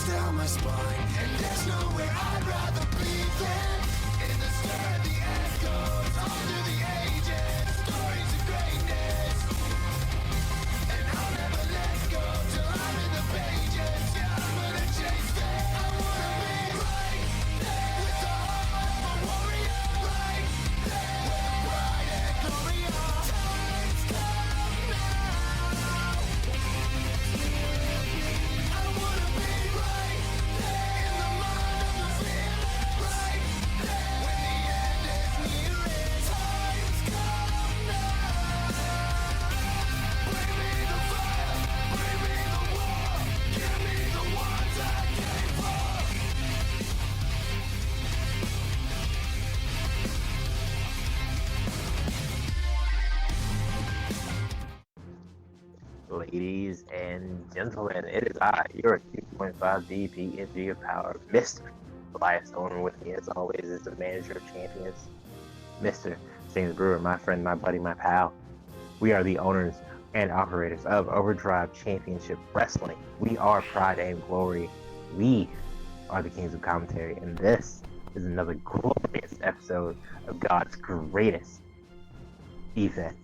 shivers down my spine, and there's nowhere I'd rather be than in the stir the echoes under the ages, stories of greatness, and I'll never let go till I'm in the pages. Yeah, I'm gonna chase it. I wanna be right there with the heart of a warrior, right there with the pride and glory of times come now. I wanna be right there in the mind of the fear, right there when the end is near and times come now. Bring me the fire, bring me the war, give me the ones I came for. Ladies and gentlemen, it is I, your 2.5 DPNG of Power, Mr. Elias Owner. With me, as always, is the manager of champions, Mr. James Brewer, my friend, my buddy, my pal. We are the owners and operators of Overdrive Championship Wrestling. We are Pride and Glory. We are the Kings of Commentary, and this is another glorious episode of God's greatest event.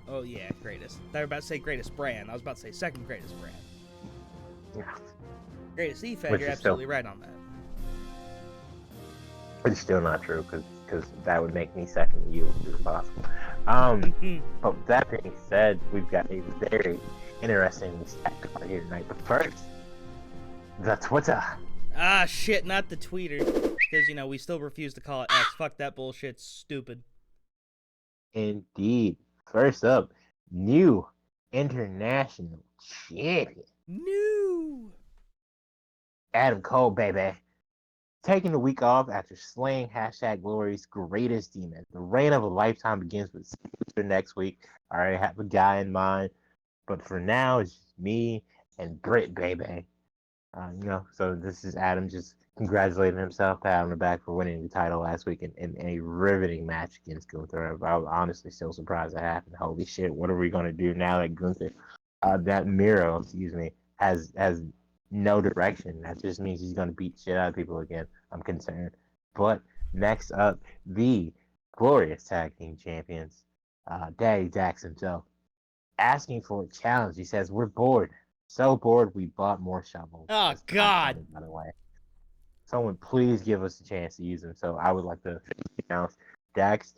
Oh yeah, greatest. They were about to say greatest brand. I was about to say second greatest brand. Yeah. Greatest effect, Which you're is absolutely right on that. It's still not true, because that would make me second to you, which is impossible. But with that being said, we've got a very interesting stacked card here tonight. But first, the Twitter. Ah shit, not the tweeter. Because, you know, we still refuse to call it X. Fuck that bullshit, stupid. Indeed. First up, new international champion, New. Adam Cole, baby. Taking the week off after slaying #Glory's greatest demon. The reign of a lifetime begins with next week. I already have a guy in mind, but for now, it's just me and Britt, baby. So this is Adam just congratulating himself, pat on the back for winning the title last week in a riveting match against Gunther. I was honestly still surprised that happened. Holy shit, what are we going to do now that Gunther, that Miro, has no direction? That just means he's going to beat shit out of people again. I'm concerned. But next up, the glorious tag team champions, Daddy Dax himself, asking for a challenge. He says, we're bored. So bored we bought more shovels. Oh, That's God. funny, by the way. Someone please give us a chance to use them. So I would like to announce, Dax,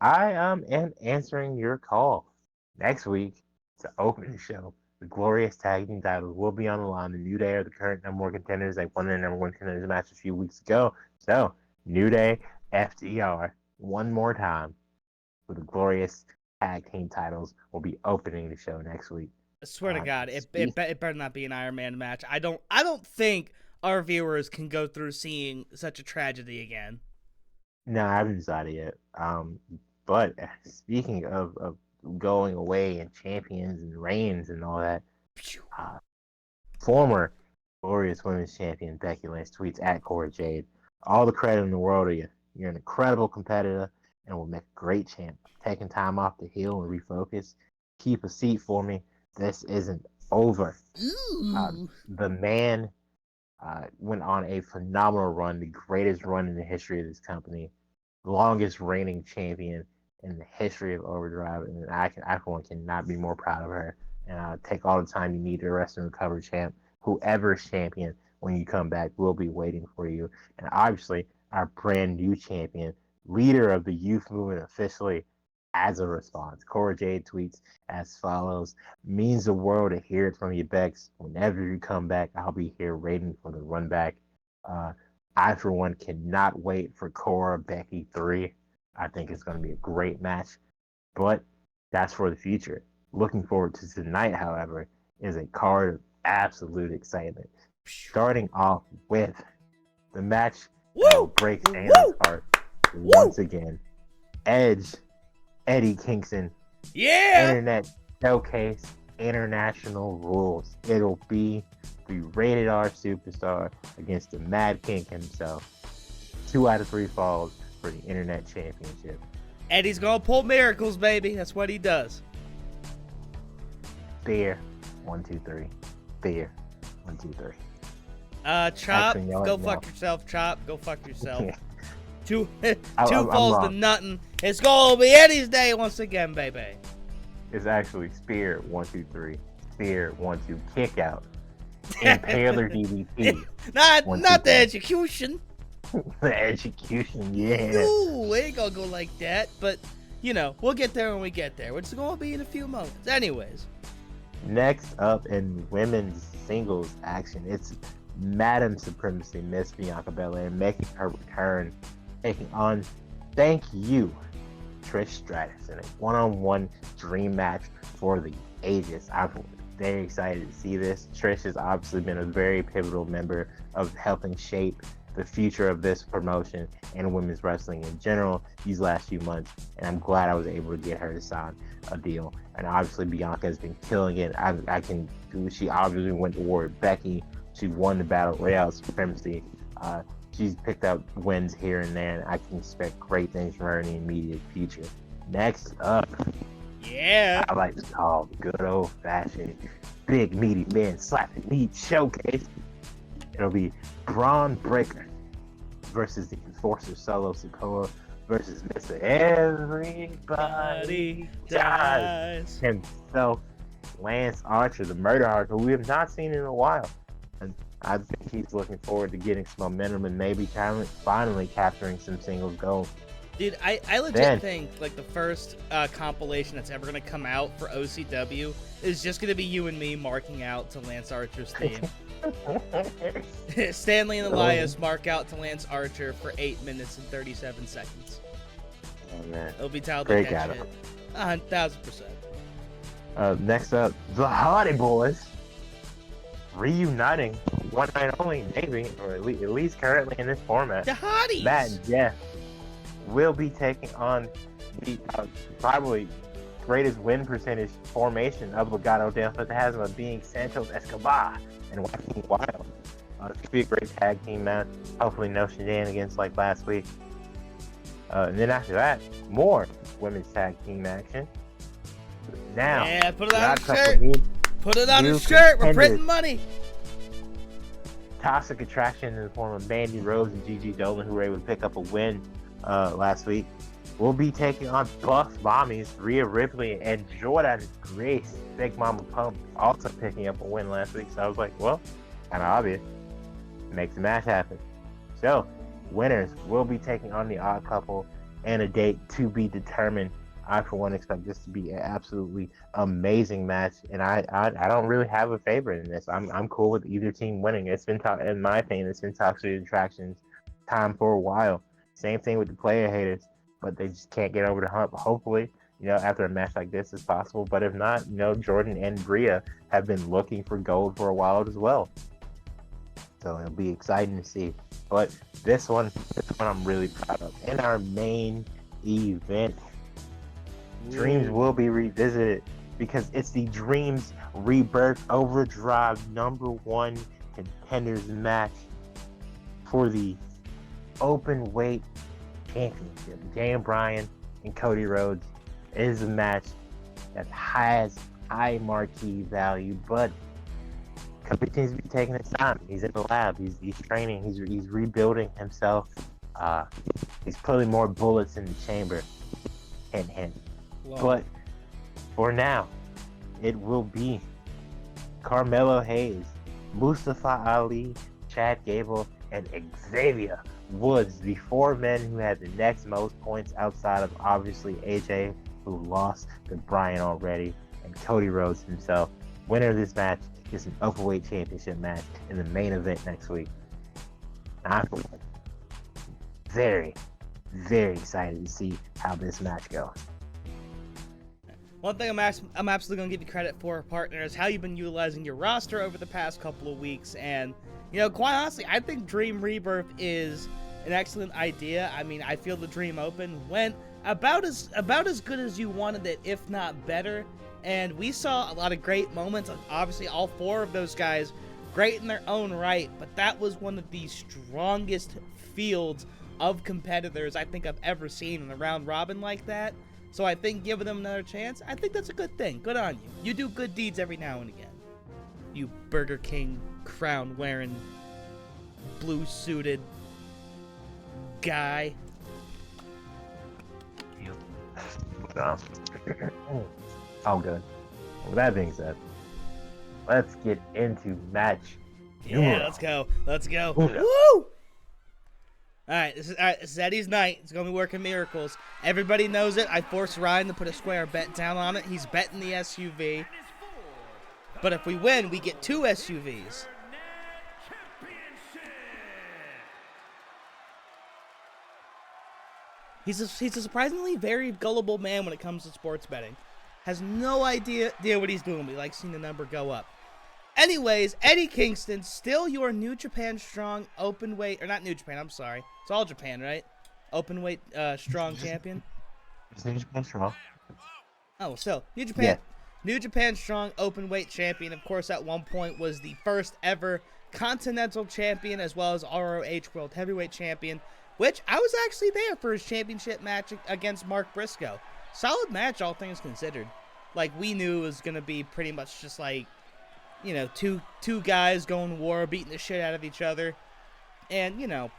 I am answering your call. Next week, it's an opening show. The glorious tag team titles will be on the line. The New Day are the current number one contenders. They won their number one contenders match a few weeks ago. So, New Day, FTR, one more time for the glorious tag team titles will be opening the show next week. I swear to God, it better not be an Iron Man match. I don't think our viewers can go through seeing such a tragedy again. No, I haven't decided yet. But speaking of going away and champions and reigns and all that, former glorious women's champion Becky Lynch tweets at Cora Jade, all the credit in the world to you. You're an incredible competitor and will make a great champ. Taking time off to heal and refocus. Keep a seat for me. This isn't over. The man went on a phenomenal run, the greatest run in the history of this company, longest reigning champion in the history of Overdrive, and I for one cannot be more proud of her. And take all the time you need to rest and recover, champ. Whoever's champion when you come back will be waiting for you. And obviously, our brand new champion, leader of the youth movement officially, as a response. Cora Jade tweets as follows: means the world to hear it from you, Bex. Whenever you come back, I'll be here waiting for the run back. I, for one, cannot wait for Cora Becky 3. I think it's going to be a great match, but that's for the future. Looking forward to tonight, however, is a card of absolute excitement. Starting off with the match that will break Danielson's heart once again. Edge, Eddie Kingston, Internet Showcase, International Rules. It'll be the rated R superstar against the Mad King himself. 2 out of 3 falls for the Internet Championship. Eddie's gonna pull miracles, baby. That's what he does. Fear, 1, 2, 3. Fear, 1, 2, 3. Chop, Actually, no, go no. fuck yourself. Chop, go fuck yourself. Two I'm falls to wrong. nothing. It's gonna be Eddie's day once again, baby. It's actually Spear 1 2 3, Spear 1 2 kick out, Impaler DDT. not 1 2 the 3. execution. The execution, yeah. No, it ain't gonna go like that. But you know, we'll get there when we get there. Which is gonna be in a few moments. Anyways. Next up in women's singles action, it's Madam Supremacy, Miss Bianca Belair, making her return, taking on, thank you, Trish Stratus in a one-on-one dream match for the ages. I'm very excited to see this. Trish has obviously been a very pivotal member of helping shape the future of this promotion and women's wrestling in general these last few months, and I'm glad I was able to get her to sign a deal. And obviously Bianca has been killing it. She obviously went to war with Becky. She won the Battle Royale Supremacy. She's picked up wins here and there, and I can expect great things from her in the immediate future. Next up, Yeah. I like to call good old-fashioned big meaty men slapping meat showcase. It'll be Braun Breaker versus the Enforcer Solo Sikoa versus Mr. Everybody Dies himself, Lance Archer, the Murder Hawk, who we have not seen in a while. And I think he's looking forward to getting some momentum and maybe finally capturing some singles gold. Dude, I legit think like the first compilation that's ever gonna come out for OCW is just gonna be you and me marking out to Lance Archer's theme. Stanley and Elias mark out to Lance Archer for 8 minutes and 37 seconds. Oh man, It'll be titled great like that guy. shit. 1,000%. Next up, the Hardy Boys reuniting one night only, maybe, or at least currently in this format. The Hotties! Matt and Jeff will be taking on the probably greatest win percentage formation of Legado del Fantasma, being Santos Escobar and Joaquin Wild. It should be a great tag team match. Hopefully no shenanigans like last week. And then after that, more women's tag team action. Now, Yeah, put it on got a a couple shirt. new Put it on new a shirt. We're contenders. printing money. Toxic Attraction in the form of Mandy Rose and Gigi Dolan, who were able to pick up a win last week, will be taking on Buff Mami's Rhea Ripley and Jordan Grace. Big Mama Pump also picking up a win last week. So I was like, well, kind of obvious. Makes the match happen. So, winners will be taking on the Odd Couple, and a date to be determined. I, for one, expect this to be an absolutely amazing match, and I don't really have a favorite in this. I'm cool with either team winning. It's been, in my opinion, it's been Toxic Attraction's time for a while. Same thing with the player haters, but they just can't get over the hump. Hopefully, after a match like this is possible, but if not, Jordan and Rhea have been looking for gold for a while as well. So it'll be exciting to see. But this one I'm really proud of. In our main event, Dreams will be revisited because it's the Dreams Rebirth Overdrive #1 contenders match for the Openweight Championship. Daniel Bryan and Cody Rhodes is a match that has high marquee value, but Cody seems to be taking his time. He's in the lab. He's training. He's rebuilding himself. He's putting more bullets in the chamber. Hint, hint. Whoa. But for now, it will be Carmelo Hayes, Mustafa Ali, Chad Gable, and Xavier Woods, the 4 men who had the next most points outside of obviously AJ, who lost to Bryan already, and Cody Rhodes himself. Winner of this match is an Openweight Championship match in the main event next week. I'm very, very excited to see how this match goes. One thing I'm absolutely going to give you credit for, partner, is how you've been utilizing your roster over the past couple of weeks. And, quite honestly, I think Dream Rebirth is an excellent idea. I mean, I feel the Dream Open went about as good as you wanted it, if not better. And we saw a lot of great moments. Obviously, all 4 of those guys, great in their own right. But that was one of the strongest fields of competitors I think I've ever seen in a round robin like that. So I think giving them another chance, I think that's a good thing. Good on you. You do good deeds every now and again. You Burger King crown wearing blue suited guy. All good. With that being said, let's get into match. Yeah, let's go. Let's go. Uno. Woo! Alright, this is Eddie's night. It's gonna be working miracles. Everybody knows it. I forced Ryan to put a square bet down on it. He's betting the SUV. But if we win, we get 2 SUVs. He's a surprisingly very gullible man when it comes to sports betting. Has no idea what he's doing, but he likes seeing the number go up. Anyways, Eddie Kingston, still your New Japan Strong Openweight, or not New Japan, I'm sorry. It's all Japan, right? Openweight Strong champion. It's New Japan Strong. Oh, so New Japan, Yeah. New Japan Strong Openweight champion. Of course, at one point was the first ever Continental champion, as well as ROH World Heavyweight champion. Which I was actually there for his championship match against Mark Briscoe. Solid match, all things considered. Like, we knew it was gonna be pretty much just like, you know, two guys going to war, beating the shit out of each other, and you know.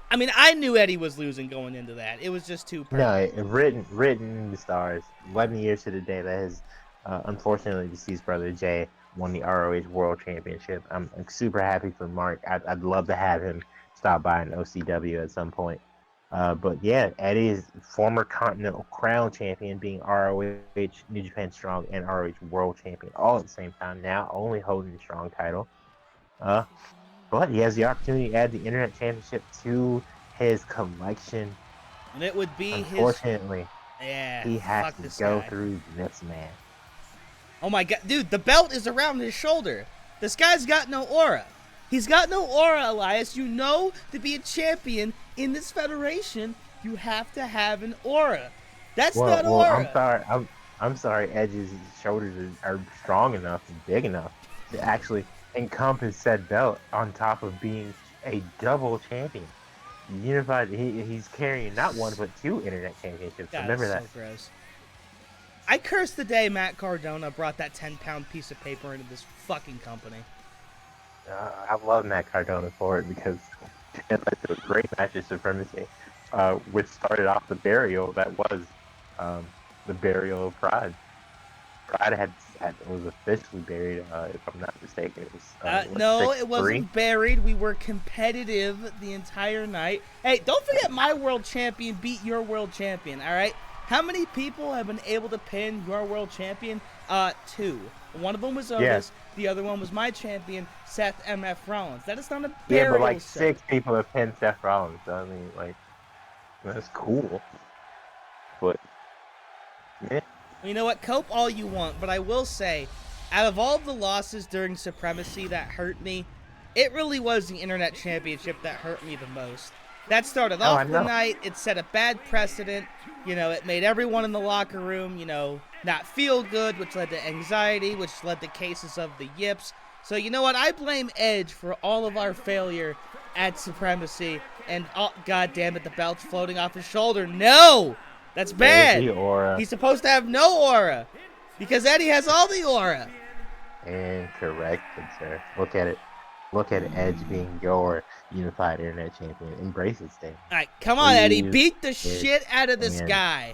I mean, I knew Eddie was losing going into that. It was just too perfect. No, written in the stars. 11 years to the day that his unfortunately deceased brother Jay won the ROH World Championship. I'm super happy for Mark. I'd love to have him stop by an OCW at some point. But yeah, Eddie is former Continental Crown Champion, being ROH New Japan Strong and ROH World Champion all at the same time. Now only holding the Strong title. But he has the opportunity to add the Internet Championship to his collection. And it would be Unfortunately, yeah, he has fuck to this go guy. through this man. Oh my god, dude, the belt is around his shoulder. This guy's got no aura. He's got no aura, Elias. You know, to be a champion in this federation, you have to have an aura. That's not aura. I'm sorry. Edge's shoulders are strong enough and big enough to actually encompass said belt on top of being a double champion. Unified. He's carrying not one but 2 Internet Championships. God, Remember that. so gross. I cursed the day Matt Cardona brought that 10-pound piece of paper into this fucking company. I love Matt Cardona for it because it led to a great match of Supremacy, which started off the burial that was the burial of Pride. Pride was officially buried, if I'm not mistaken. It was, no, 6-3? it wasn't buried. We were competitive the entire night. Hey, don't forget my world champion beat your world champion, all right? How many people have been able to pin your world champion? 2. One of them was Otis. Yeah. The other one was my champion, Seth M.F. Rollins. That is not a burial. Yeah, but like set. 6 people have pinned Seth Rollins. So I mean, like, that's cool. But, yeah. You know what? Cope all you want, but I will say, out of all of the losses during Supremacy that hurt me, it really was the Internet Championship that hurt me the most. That started off the night. It set a bad precedent. You know, it made everyone in the locker room, you know, not feel good, which led to anxiety, which led to cases of the yips. So, you know what? I blame Edge for all of our failure at Supremacy. And, oh, God damn it, the belt's floating off his shoulder. No! That's bad. The aura. He's supposed to have no aura. Because Eddie has all the aura. Incorrect, good sir. Look at it. Look at Edge being your unified Internet champion. Embrace it, Stan. All right, come on, Eddie. Please, Beat the shit out of this guy.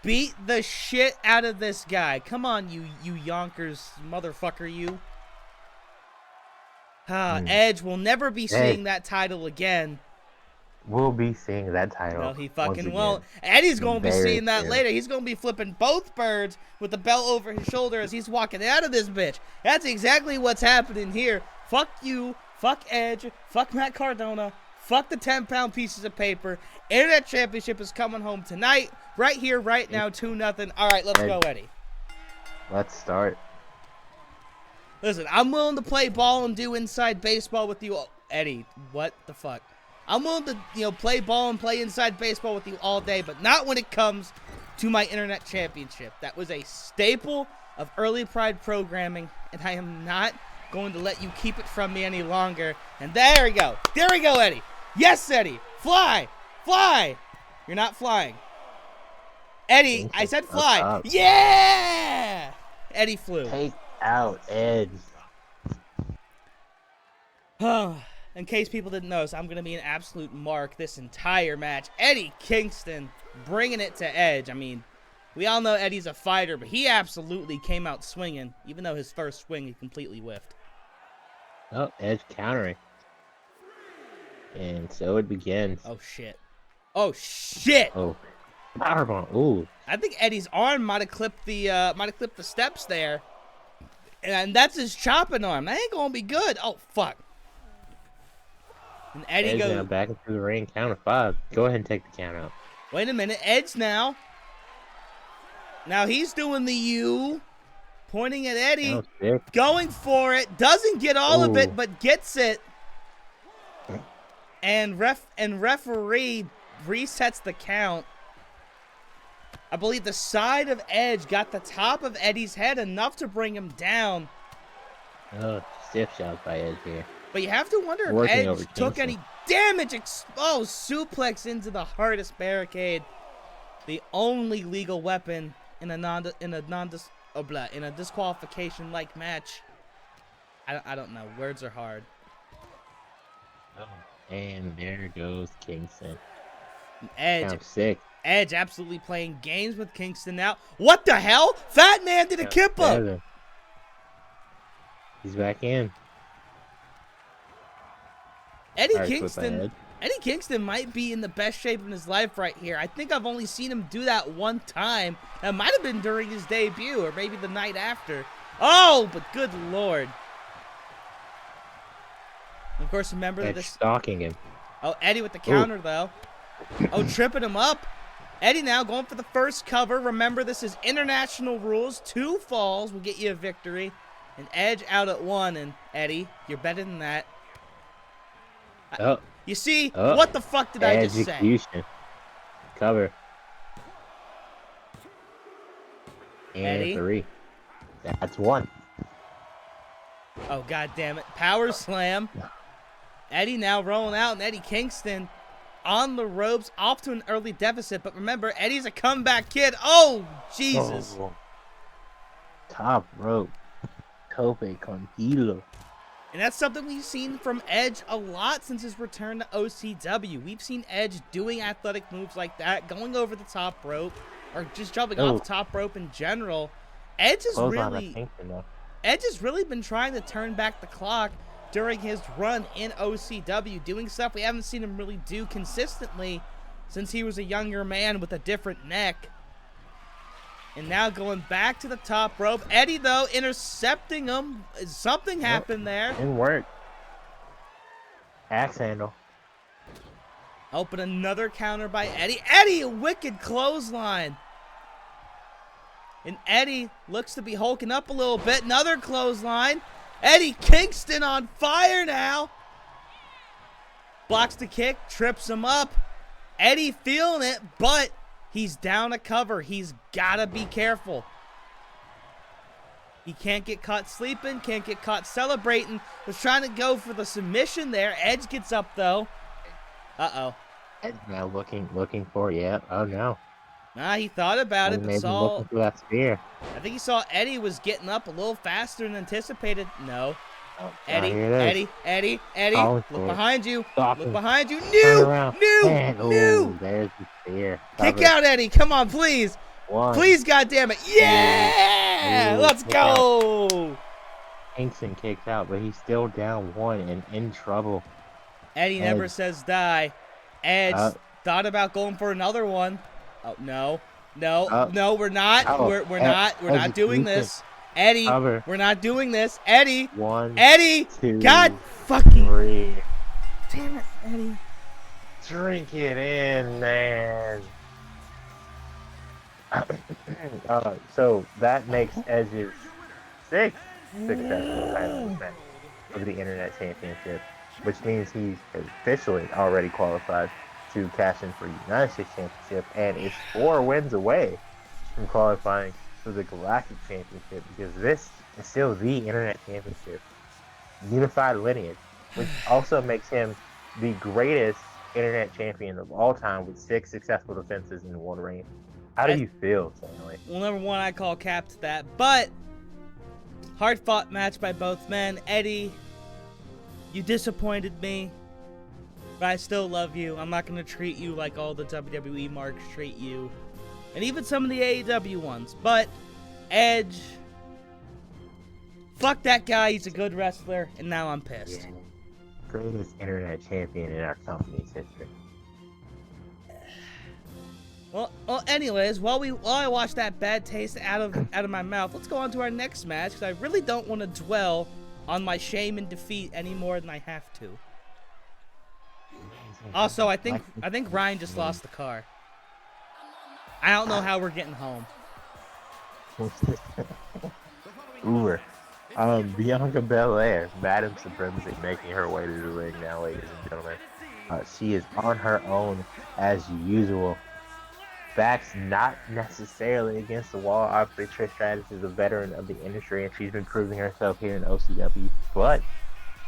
Beat the shit out of this guy. Come on, you Yonkers motherfucker, you. Edge will never be seeing that title again. We'll be seeing that title. No, he fucking won't. Eddie's going to be seeing that later. He's going to be flipping both birds with the belt over his shoulder as he's walking out of this bitch. That's exactly what's happening here. Fuck you. Fuck Edge. Fuck Matt Cardona. Fuck the 10-pound pieces of paper. Internet Championship is coming home tonight. Right here, right now, 2-0. All right, let's go, Eddie. Let's start. Listen, I'm willing to play ball and do inside baseball with you. Eddie, what the fuck? I'm willing to, play ball and play inside baseball with you all day, but not when it comes to my Internet Championship. That was a staple of early Pride programming, and I am not going to let you keep it from me any longer. And there we go. There we go, Eddie. Yes, Eddie. Fly. Fly. You're not flying. Eddie, I said fly. Yeah! Eddie flew. Take out Edge. In case people didn't notice, I'm going to be an absolute mark this entire match. Eddie Kingston bringing it to Edge. I mean, we all know Eddie's a fighter, but he absolutely came out swinging, even though his first swing he completely whiffed. Oh, Edge countering. And so it begins. Oh, shit. Oh, shit! Oh, powerbomb. Ooh. I think Eddie's arm might have clipped the steps there. And that's his chopping arm. That ain't going to be good. Oh, fuck. And Eddie Edge goes... now back into the ring. Count of 5. Go ahead and take the count out. Wait a minute. Edge now. Now he's doing the U. Pointing at Eddie. Going for it. Doesn't get all of it, but gets it. And referee resets the count. I believe the side of Edge got the top of Eddie's head enough to bring him down. Oh, stiff shots by Edge here. But you have to wonder if Edge took any damage. Suplex into the hardest barricade. The only legal weapon in a disqualification-like match. I don't know. Words are hard. Oh, and there goes Kingston. Edge. Count 6. Edge absolutely playing games with Kingston now. What the hell? Fat Man did a kippa. He's back in. Eddie Kingston might be in the best shape of his life right here. I think I've only seen him do that one time. That might have been during his debut or maybe the night after. Oh, but good Lord. Of course, remember Edge this. stalking him. Oh, Eddie with the counter, though. Oh, tripping him up. Eddie now going for the first cover. Remember, this is international rules. 2 falls will get you a victory. And Edge out at 1. And Eddie, you're better than that. Oh. You see, what the fuck did I just say? Execution. Cover. And Eddie. 3. That's 1. Oh, god damn it. Power slam. Eddie now rolling out, and Eddie Kingston on the ropes, off to an early deficit. But remember, Eddie's a comeback kid. Oh, Jesus. Oh. Top rope. Tope con hilo. And that's something we've seen from Edge a lot since his return to OCW. We've seen Edge doing athletic moves like that, going over the top rope, or just jumping off the top rope in general. Edge has really been trying to turn back the clock during his run in OCW, doing stuff we haven't seen him really do consistently since he was a younger man with a different neck. And now going back to the top rope. Eddie, though, intercepting him. Something happened there. Didn't work. Axe handle. Open another counter by Eddie. Eddie, a wicked clothesline. And Eddie looks to be hulking up a little bit. Another clothesline. Eddie Kingston on fire now. Blocks the kick, trips him up. Eddie feeling it, but he's down a cover. He's got to be careful. He can't get caught sleeping, can't get caught celebrating. Was trying to go for the submission there. Edge gets up, though. Uh-oh. Edge now looking for oh no. Nah, he thought about it, but looking for that spear. I think he saw Eddie was getting up a little faster than anticipated. No. Oh, Eddie. Look behind you. Look behind you. New. There's the spear. Kick out, Eddie. Come on, please. 1. Please, goddammit. Yeah! Let's go. Kingston kicks out, but he's still down 1 and in trouble. Eddie never says die. Edge thought about going for another one. Oh, no, we're not. We're not doing this. Eddie, we're not doing this. Eddie, 1, Eddie, 2, God fucking 3. Damn it, Eddie. Drink it in, man. So that makes Edge's 6th successful title defense of the Internet Championship, which means he's officially already qualified to cash in for the United States Championship and is 4 wins away from qualifying for the Galactic Championship, because this is still the Internet Championship. Unified lineage, which also makes him the greatest Internet champion of all time with 6 successful defenses in one reign. How do you feel, Stanley? Well, number 1, I call cap to that, but hard-fought match by both men. Eddie You disappointed me, but I still love you. I'm not going to treat you like all the WWE marks treat you, and even some of the AEW ones. But Edge, fuck that guy. He's a good wrestler, and now I'm pissed. Yeah. Greatest internet champion in our company's history. Well, anyways, while I wash that bad taste out of my mouth, let's go on to our next match, because I really don't want to dwell on my shame and defeat any more than I have to. Also, I think Ryan just lost the car. I don't know how we're getting home. Uber. Bianca Belair, Madam Supremacy, making her way to the ring now, ladies and gentlemen. She is on her own as usual. Backs not necessarily against the wall. Obviously, Trish Stratus is a veteran of the industry, and she's been proving herself here in OCW. But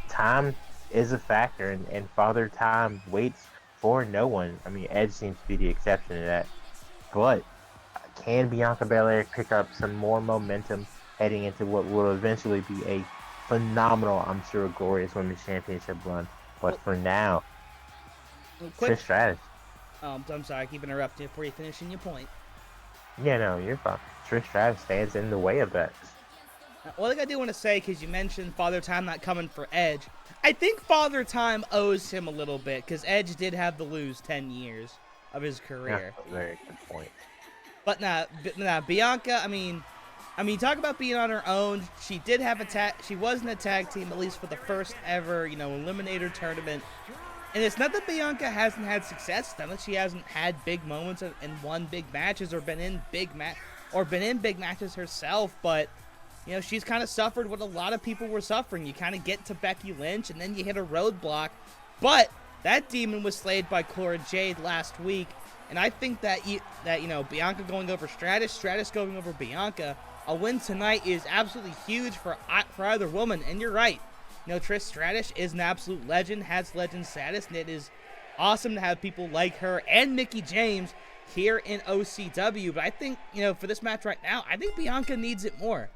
time is a factor, and Father Time waits for no one. I mean, Edge seems to be the exception to that. But can Bianca Belair pick up some more momentum heading into what will eventually be a phenomenal, I'm sure, glorious Women's Championship run? But for now, Trish Stratus. I'm sorry, I keep interrupting you before you finishing your point. Yeah, no, you're fine. Trish Stratus stands in the way of that. One thing I do want to say, because you mentioned Father Time not coming for Edge, I think Father Time owes him a little bit, because Edge did have to lose 10 years of his career. That's a very good point. But nah, Bianca, I mean, talk about being on her own. She did have she was in a tag team, at least for the first ever, Eliminator tournament. And it's not that Bianca hasn't had success. It's not that she hasn't had big moments and won big matches or been in big matches herself. But she's kind of suffered what a lot of people were suffering. You kind of get to Becky Lynch and then you hit a roadblock. But that demon was slayed by Cora Jade last week, and I think that Bianca going over Stratus going over Bianca, a win tonight is absolutely huge for either woman. And you're right. Trish Stratus is an absolute legend, has legend status, and it is awesome to have people like her and Mickie James here in OCW. But I think, for this match right now, I think Bianca needs it more.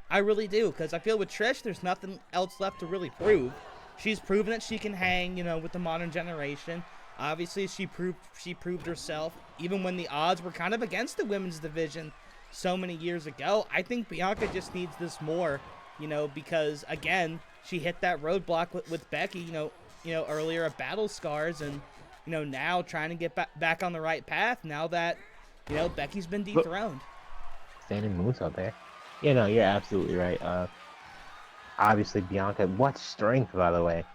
I really do, because I feel with Trish, there's nothing else left to really prove. She's proven that she can hang, with the modern generation. Obviously, she proved herself, even when the odds were kind of against the women's division so many years ago. I think Bianca just needs this more, because, again, she hit that roadblock with Becky, earlier at Battle Scars, and, now trying to get back on the right path now that, Becky's been dethroned. Standing moves out there. You're absolutely right. Obviously, Bianca, what strength, by the way,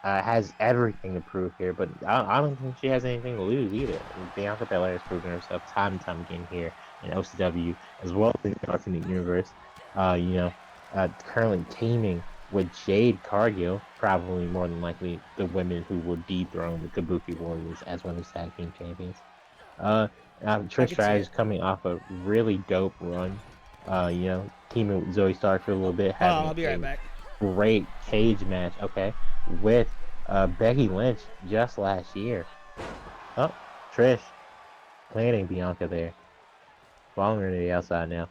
has everything to prove here, but I don't think she has anything to lose either. Bianca Belair has proven herself time and time again here in OCW, as well as in the alternate universe. Currently teaming with Jade Cargill, probably more than likely the women who will dethrone the Kabuki Warriors as women's tag team champions. Trish Stratus coming off a really dope run. Teaming with Zoe Stark for a little bit. I'll be right back. Great cage match, with Becky Lynch just last year. Oh, Trish planting Bianca there. Following her to the outside now.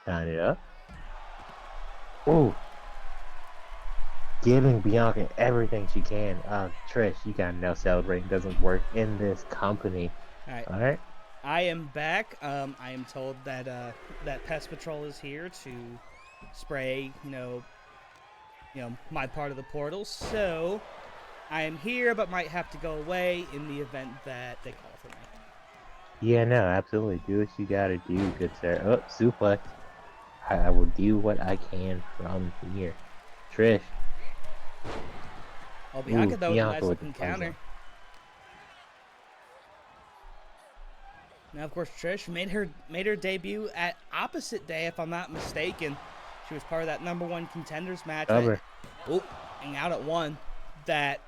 Tying it up. Ooh. Giving Bianca everything she can. Trish, you gotta know celebrating doesn't work in this company. Alright. I am back. I am told that that Pest Patrol is here to spray, my part of the portal. So I am here, but might have to go away in the event that they call for me. Yeah, no, absolutely. Do what you gotta do, good sir. Oh, suplex. I will do what I can from here. Trish. Oh, Bianca, though, Bianca nice looking counter. Now, of course, Trish made her debut at Opposite Day, if I'm not mistaken. She was part of that #1 contenders match. Hang out at one. That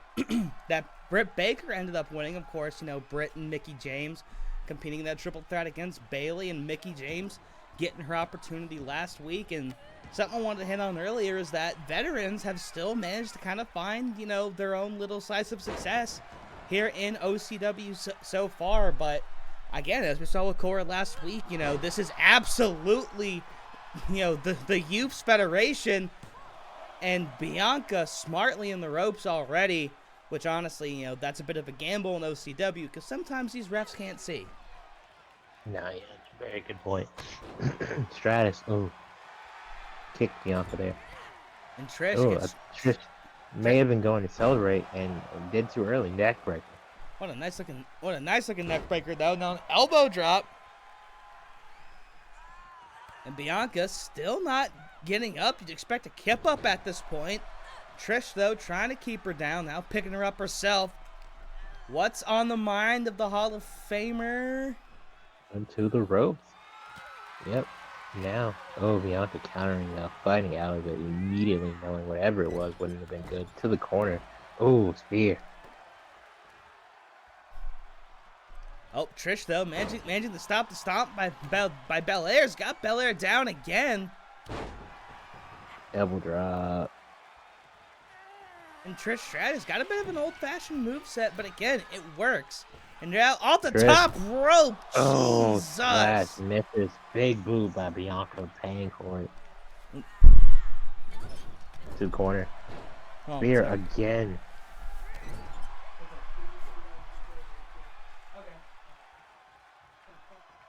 Britt Baker ended up winning, of course. Britt and Mickie James competing in that triple threat against Bayley, and Mickie James getting her opportunity last week. And something I wanted to hit on earlier is that veterans have still managed to kind of find, their own little slice of success here in OCW so far. But again, as we saw with Cora last week, this is absolutely, the Youths Federation And Bianca smartly in the ropes already, which honestly, you know, that's a bit of a gamble in OCW because sometimes these refs can't see. Nah, yeah, that's a very good point. Stratus, oh, kicked Bianca there. And Trish Oh, gets... Trish may have been going to celebrate and did too early. Neck breaker. What a nice looking neck breaker though. Now an elbow drop. And Bianca still not getting up. You'd expect a kip up at this point. Trish, though, trying to keep her down. Now picking her up herself. What's on the mind of the Hall of Famer? Into the ropes. Yep. Now, oh, Bianca countering though, fighting out of it immediately, knowing whatever it was wouldn't have been good. To the corner. Oh, spear. Oh, Trish, though, managing to stop the stomp by Belair's. Got Belair down again. Double drop. And Trish Stratus got a bit of an old-fashioned moveset, but again, it works. And now off the Trish. top rope. Oh, Jesus. slash misses. Big boot by Bianca, paying for it. To the corner. Oh, Spear sorry. again.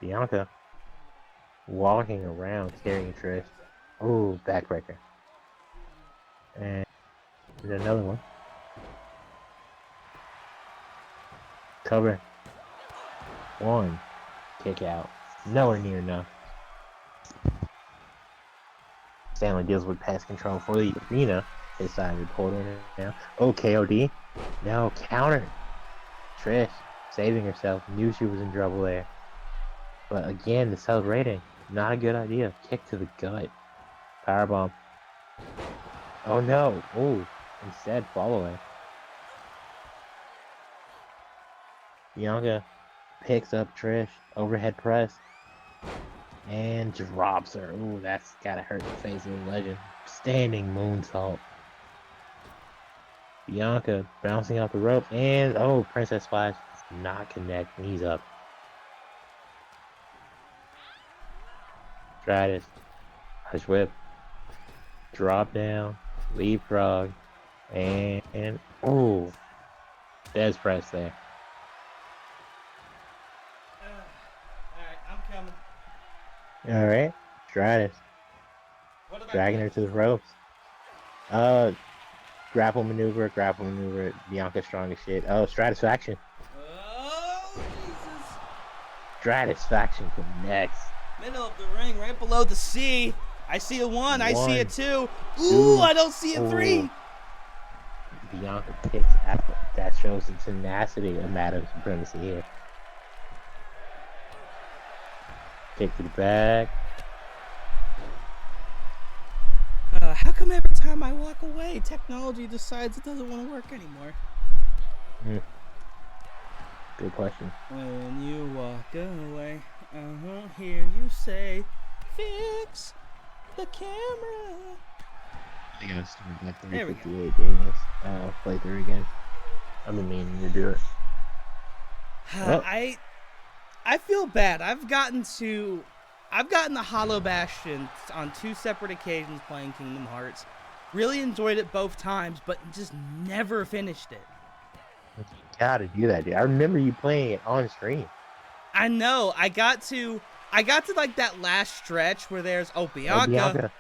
Bianca walking around carrying Trish. Oh, backbreaker. And there's another one. Cover. One. Kick out. Nowhere near enough. Stanley deals with pass control for the arena. His side reporter now. Oh, KOD. No, counter. Trish saving herself. Knew she was in trouble there. But again, the celebrating. Not a good idea. Kick to the gut. Powerbomb. Oh no. Oh, instead following. Bianca picks up Trish. Overhead press. And drops her. Ooh, that's gotta hurt the face of the legend. Standing moonsault. Bianca bouncing off the rope. And, oh, Princess Splash does not connect. Knees up. Stratus. Hush whip. Drop down. Leapfrog. And oh. Des press there. Alright, I'm coming. Alright. Stratus. Dragging her to the ropes. Grapple maneuver. Bianca strong as shit. Oh, Stratisfaction. Oh, Jesus. Stratisfaction connects. Middle of the ring, right below the C. I see a one. I see a two. Ooh, I don't see a three. Bianca kicks out. That shows the tenacity of Madam Supremacy here. Kick to the back. How come every time I walk away, technology decides it doesn't want to work anymore? Good question. When you walk away, hear you say, fix the camera. I gotta start back There we 358 Daniels. Play through again. I've been meaning to do it. I feel bad. I've gotten the Hollow Bastion on 2 separate occasions playing Kingdom Hearts. Really enjoyed it both times, but just never finished it. You gotta do that, dude. I remember you playing it on stream. I know. I got to like that last stretch where there's Bianca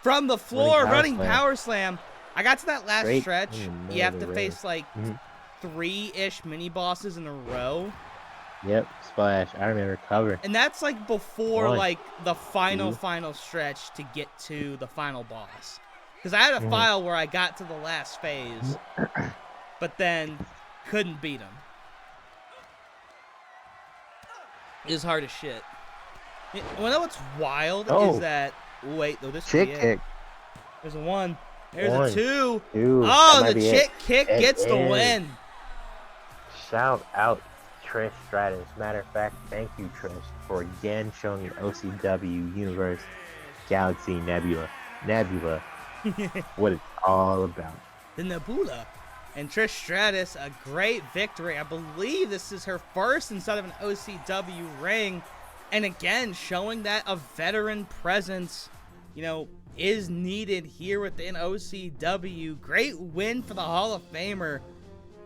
from the floor running power slam. I got to that last stretch. You have to face like 3-ish mini bosses in a row. Yep, splash. I remember cover. And that's like before One, like the final stretch to get to the final boss. Because I had a file where I got to the last phase, but then couldn't beat him. It was hard as shit. Well, what's wild is that... Wait, though, this chick kick. There's a 1. There's a 2. Two. Oh, the chick kick gets the win. Shout out Trish Stratus. Matter of fact, thank you, Trish, for again showing your OCW Universe Galaxy Nebula. What it's all about. The Nebula. And Trish Stratus, a great victory. I believe this is her first inside of an OCW ring. And again, showing that a veteran presence, you know, is needed here within OCW. Great win for the Hall of Famer.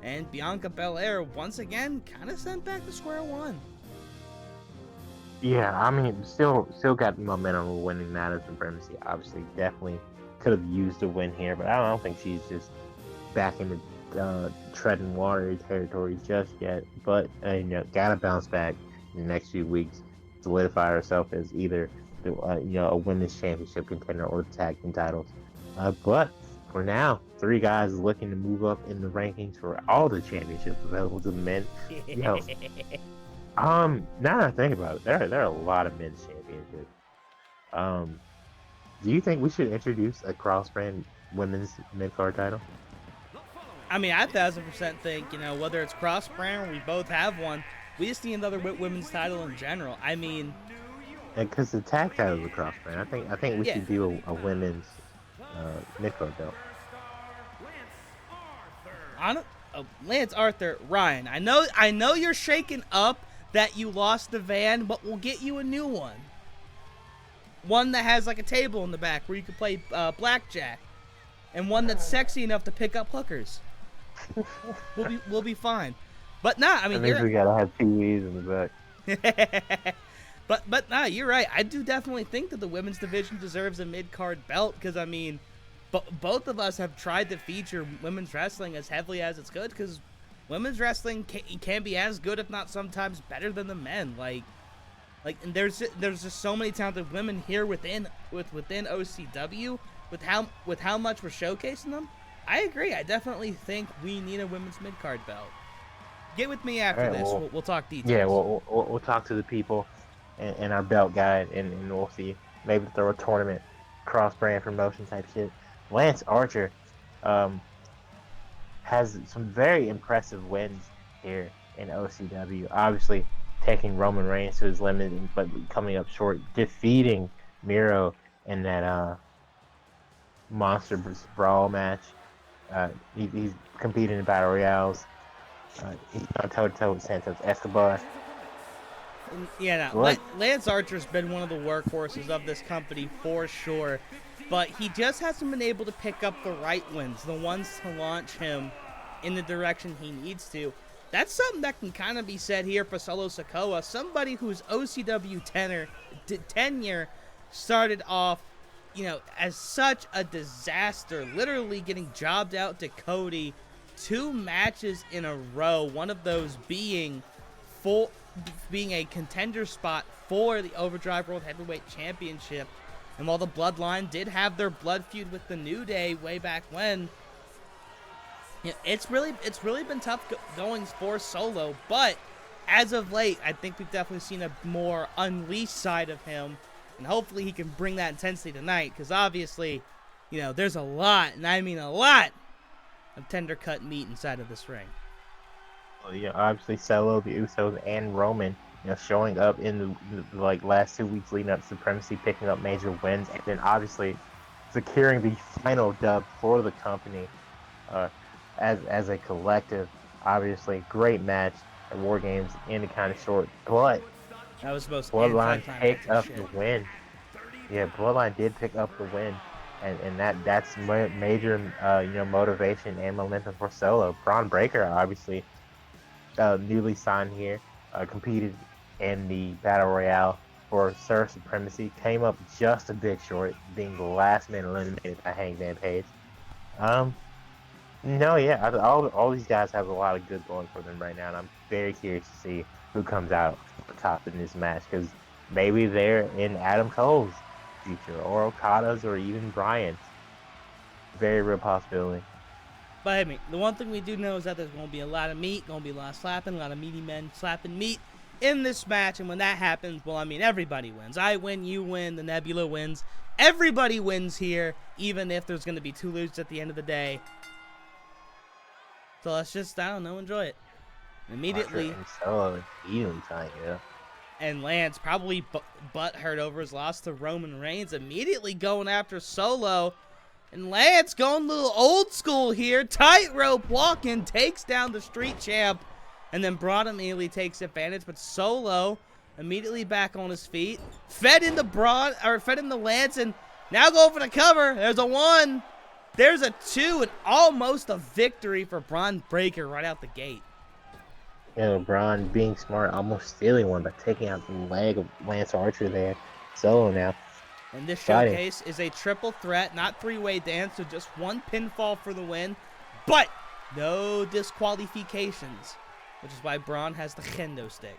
And Bianca Belair, once again, kind of sent back to square one. Yeah, I mean, still got momentum of winning Night of Supremacy. Obviously, definitely could have used a win here, but I don't think she's just back in the treading water territory just yet. But gotta bounce back in the next few weeks, solidify herself as either a women's championship contender or the tag team titles. But for now, 3 guys looking to move up in the rankings for all the championships available to the men. Now that I think about it, there are a lot of men's championships. Do you think we should introduce a cross-brand women's mid-card title? I mean, I 1000% think, whether it's cross-brand or we both have one, we just need another women's title in general. I mean, because the tag title is a cross-brand, I think we should do a women's mid-card belt. Lance Arthur, Ryan, I know you're shaking up that you lost the van, but we'll get you a new one. One that has like a table in the back where you can play blackjack, and one that's sexy enough to pick up hookers. We'll be fine. But nah, I mean, I think we gotta have TVs in the back. but nah, you're right. I do definitely think that the women's division deserves a mid-card belt because I mean, both of us have tried to feature women's wrestling as heavily as it's good because women's wrestling can be as good, if not sometimes better than the men. Like, and there's just so many talented women here within OCW with how much we're showcasing them. I agree. I definitely think we need a women's mid-card belt. Get with me after this. We'll talk details. Yeah, we'll talk to the people and our belt guide, and we'll see. Maybe throw a tournament, cross-brand promotion type shit. Lance Archer has some very impressive wins here in OCW. Obviously, taking Roman Reigns to his limit, but coming up short, defeating Miro in that Monster Brawl match. He's competing in Battle Royales. He's on toe-to-toe with Santos Escobar. Yeah, no, Lance Archer's been one of the workhorses of this company for sure, but he just hasn't been able to pick up the right wins, the ones to launch him in the direction he needs to. That's something that can kind of be said here for Solo Sikoa, somebody whose OCW tenure started off, as such a disaster, literally getting jobbed out to Cody 2 matches in a row, one of those being a contender spot for the Overdrive World Heavyweight Championship. And while the Bloodline did have their blood feud with the New Day way back when, it's really been tough going for Solo. But as of late, I think we've definitely seen a more unleashed side of him, and hopefully he can bring that intensity tonight. Because obviously, there's a lot, and I mean a lot, of tender cut meat inside of this ring. Well, obviously Solo, the Usos, and Roman, showing up in the last 2 weeks leading up to Supremacy, picking up major wins, and then obviously securing the final dub for the company as a collective. Obviously, great match at War Games, ended kind of short, but that was supposed to Bloodline picked up the win. Yeah, Bloodline did pick up the win, and that's major motivation and momentum for Solo. Braun Breaker, obviously newly signed here, competed in the Battle Royale for Sir Supremacy, came up just a bit short, being the last man eliminated by Hangman Page. All these guys have a lot of good going for them right now, and I'm very curious to see who comes out top in this match, because maybe they're in Adam Cole's future, or Okada's, or even Bryan's. Very real possibility. But I mean, the one thing we do know is that there's going to be a lot of meat, going to be a lot of slapping, a lot of meaty men slapping meat in this match, and when that happens, well, I mean, everybody wins. I win, you win, the Nebula wins. Everybody wins here, even if there's going to be 2 losers at the end of the day. So let's just, enjoy it. Immediately. And Solo eating time, And Lance, probably butthurt over his loss to Roman Reigns, immediately going after Solo. And Lance going a little old school here. Tightrope walking, takes down the street champ. And then Braun immediately takes advantage. But Solo immediately back on his feet. Fed in the Lance, and Now go for the cover. There's a 1. There's a 2, and almost a victory for Bron Breakker right out the gate. You know, Braun being smart, almost stealing one by taking out the leg of Lance Archer there. Solo now. And this Exciting. showcase is a triple threat, not three-way dance, so just 1 pinfall for the win, but no disqualifications, which is why Braun has the kendo stick.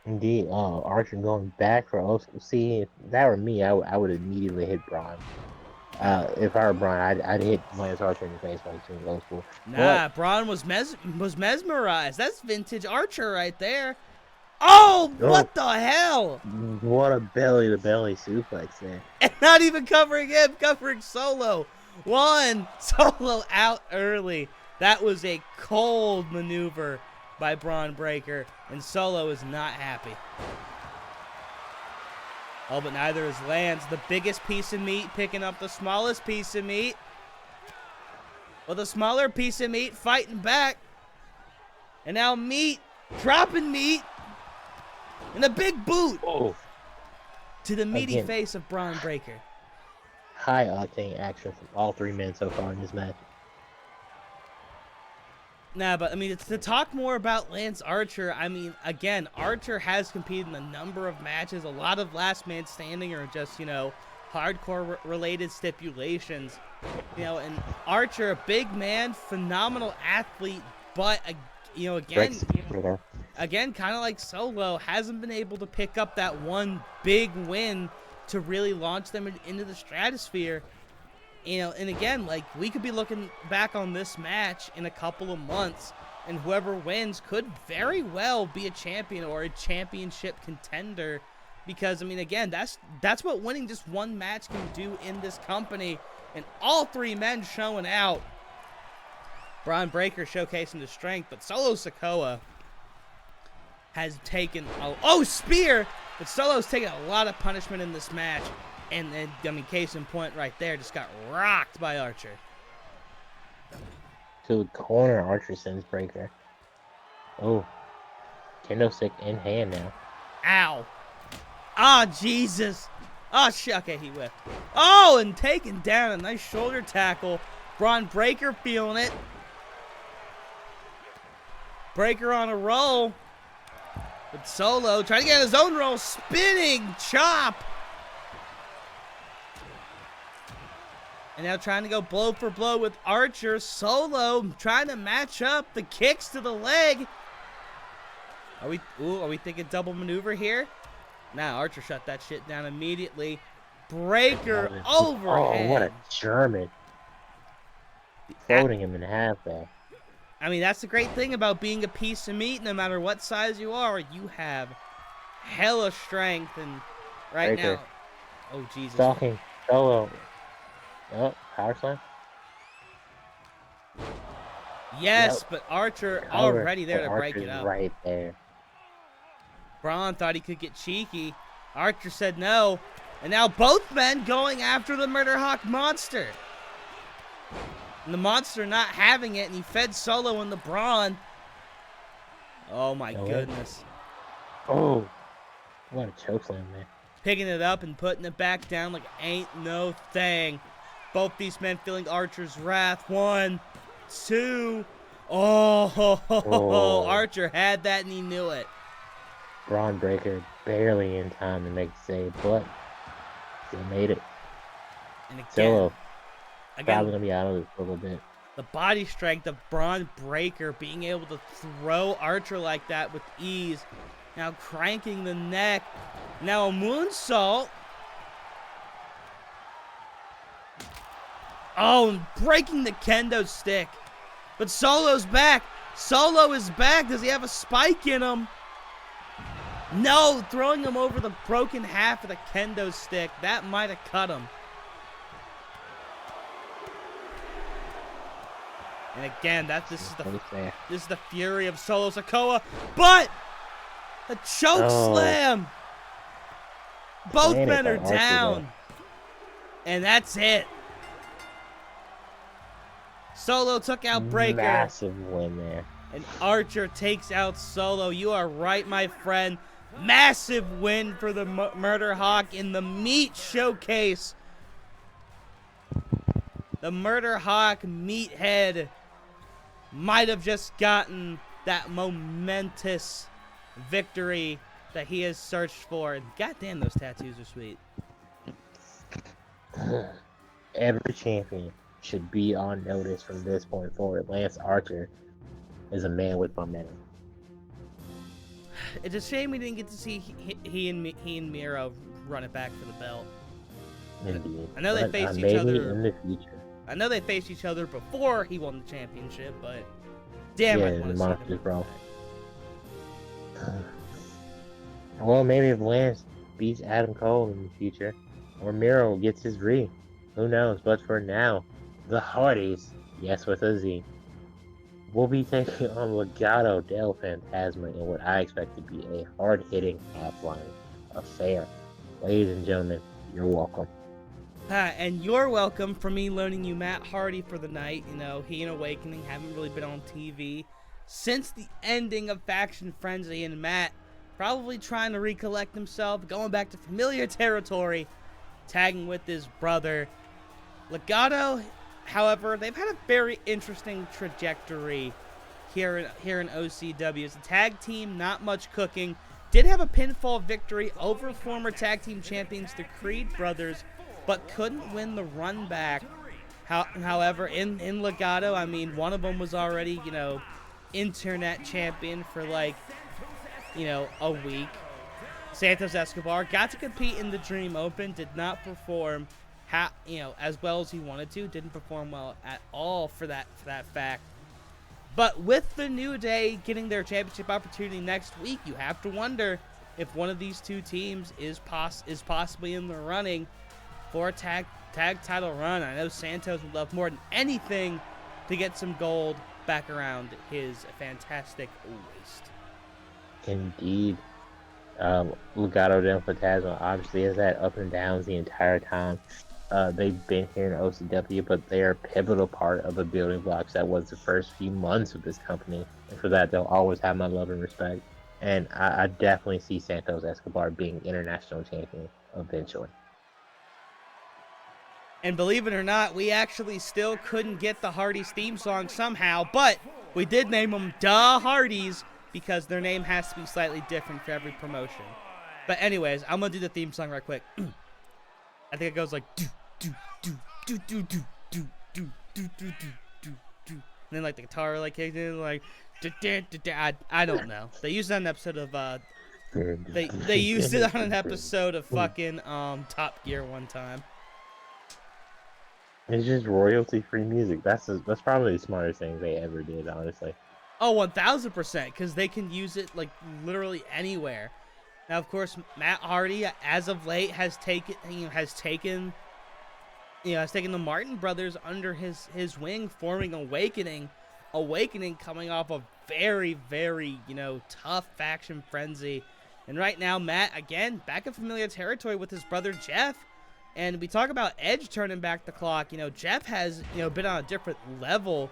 Indeed. Oh, Archer going back for OCW. See, if that were me, I would immediately hit Braun. If I were Braun, I'd hit Lance Archer in the face while he's doing old school. Nah, Braun was mesmerized. That's vintage Archer right there. Oh, what the hell? What a belly-to-belly suplex there. And not even covering him, covering Solo. 1, Solo out early. That was a cold maneuver by Bron Breakker, and Solo is not happy. Oh, but neither is Lance. The biggest piece of meat picking up the smallest piece of meat. Well, the smaller piece of meat fighting back. And now meat dropping meat. And a big boot to the meaty face of Bron Breakker. High octane action from all 3 men so far in this match. Nah, but I mean, to talk more about Lance Archer, I mean, again, Archer has competed in a number of matches. A lot of last man standing or just, you know, hardcore related stipulations. You know, and Archer, a big man, phenomenal athlete, but, you know, again, kind of like Solo, hasn't been able to pick up that one big win to really launch them into the stratosphere. You know, and again, like, we could be looking back on this match in a couple of months, and whoever wins could very well be a champion or a championship contender. Because, I mean, again, that's what winning just one match can do in this company. And all 3 men showing out. Bron Breakker showcasing the strength, but Solo Sikoa has taken spear! But Solo's taken a lot of punishment in this match. And then, I mean, case in point right there, just got rocked by Archer. To the corner, Archer sends Breakker. Oh. Kendo stick in hand now. Ow. Ah, Jesus. Oh, shit. Okay, he whipped. Oh, and taken down. A nice shoulder tackle. Bron Breakker feeling it. Breakker on a roll. But Solo trying to get his own roll. Spinning chop. And now trying to go blow for blow with Archer. Solo trying to match up the kicks to the leg. Are we thinking double maneuver here? Nah, Archer shut that shit down immediately. Breakker overhead. Oh, what a German. Folding him in half there. I mean, that's the great thing about being a piece of meat. No matter what size you are, you have hella strength. And right Breakker. now, oh, Jesus. Stalking Solo. Oh, power slam. Yes, Yep. but Archer already there to break it up. Right there. Braun thought he could get cheeky. Archer said no. And now both men going after the Murder Hawk monster. And the monster not having it, and he fed Solo in the Braun. Oh my goodness. Oh, what a chokeslam there. Picking it up and putting it back down like ain't no thing. Both these men feeling Archer's wrath. 1, 2. Oh, Archer had that and he knew it. Bron Breakker barely in time to make the save, but still made it. And Solo probably again, gonna be out of this for a little bit. the body strength of Bron Breakker being able to throw Archer like that with ease. Now cranking the neck. Now a moonsault. Oh, and breaking the kendo stick. But Solo's back. Solo is back. Does he have a spike in him? No, throwing him over the broken half of the kendo stick. That might have cut him. And again, this is the fury of Solo Sikoa. But a choke slam. Both men are down. And that's it. Solo took out Breakker. Massive win there. And Archer takes out Solo. You are right, my friend. Massive win for the Murder Hawk in the meat showcase. The Murder Hawk meathead might have just gotten that momentous victory that he has searched for. And goddamn, those tattoos are sweet. Every champion should be on notice from this point forward. Lance Archer is a man with momentum. It's a shame we didn't get to see he and Miro run it back for the belt. Indeed. I know they But, faced each maybe other in the future. I know they faced each other before he won the championship, but damn, Yeah, I in want the to see them Monsters run Brawl. it back. Well, maybe if Lance beats Adam Cole in the future, or Miro gets his re. Who knows? But for now, the Hardys, yes with a Z, will be taking on Legado del Fantasma in what I expect to be a hard-hitting offline affair. Ladies and gentlemen, you're welcome. And you're welcome for me loaning you Matt Hardy for the night. You know, he and Awakening haven't really been on TV since the ending of Faction Frenzy, and Matt probably trying to recollect himself, going back to familiar territory, tagging with his brother. Legado, however, they've had a very interesting trajectory here in OCW. As a tag team, not much cooking. Did have a pinfall victory over former tag team champions, the Creed brothers, but couldn't win the run back. However, in Legado, I mean, one of them was already, you know, internet champion for like, you know, a week. Santos Escobar got to compete in the Dream Open, did not perform as well as he wanted to, didn't perform well at all for that fact. But with the New Day getting their championship opportunity next week, you have to wonder if one of these two teams is possibly in the running for a tag title run. I know Santos would love more than anything to get some gold back around his fantastic waist. Indeed. Legado del Fantasma obviously has had up and downs the entire time. They've been here in OCW, but they are a pivotal part of the building blocks that was the first few months of this company. And for that, they'll always have my love and respect. And I definitely see Santos Escobar being international champion eventually. And believe it or not, we actually still couldn't get the Hardys theme song somehow, but we did name them Da Hardys because their name has to be slightly different for every promotion. But anyways, I'm going to do the theme song right quick. I think it goes like do do do do do do do do do do do do. And then like the guitar like kicks in like I don't know. They used it on an episode of they used it on an episode of fucking Top Gear one time. It's just royalty-free music. That's probably the smartest thing they ever did, honestly. Oh, 1000%, because they can use it like literally anywhere. Now, of course, Matt Hardy, as of late, has taken the Martin brothers under his wing, forming Awakening. Awakening coming off a very, very, tough Faction Frenzy. And right now, Matt, again, back in familiar territory with his brother Jeff. And we talk about Edge turning back the clock. Jeff has, been on a different level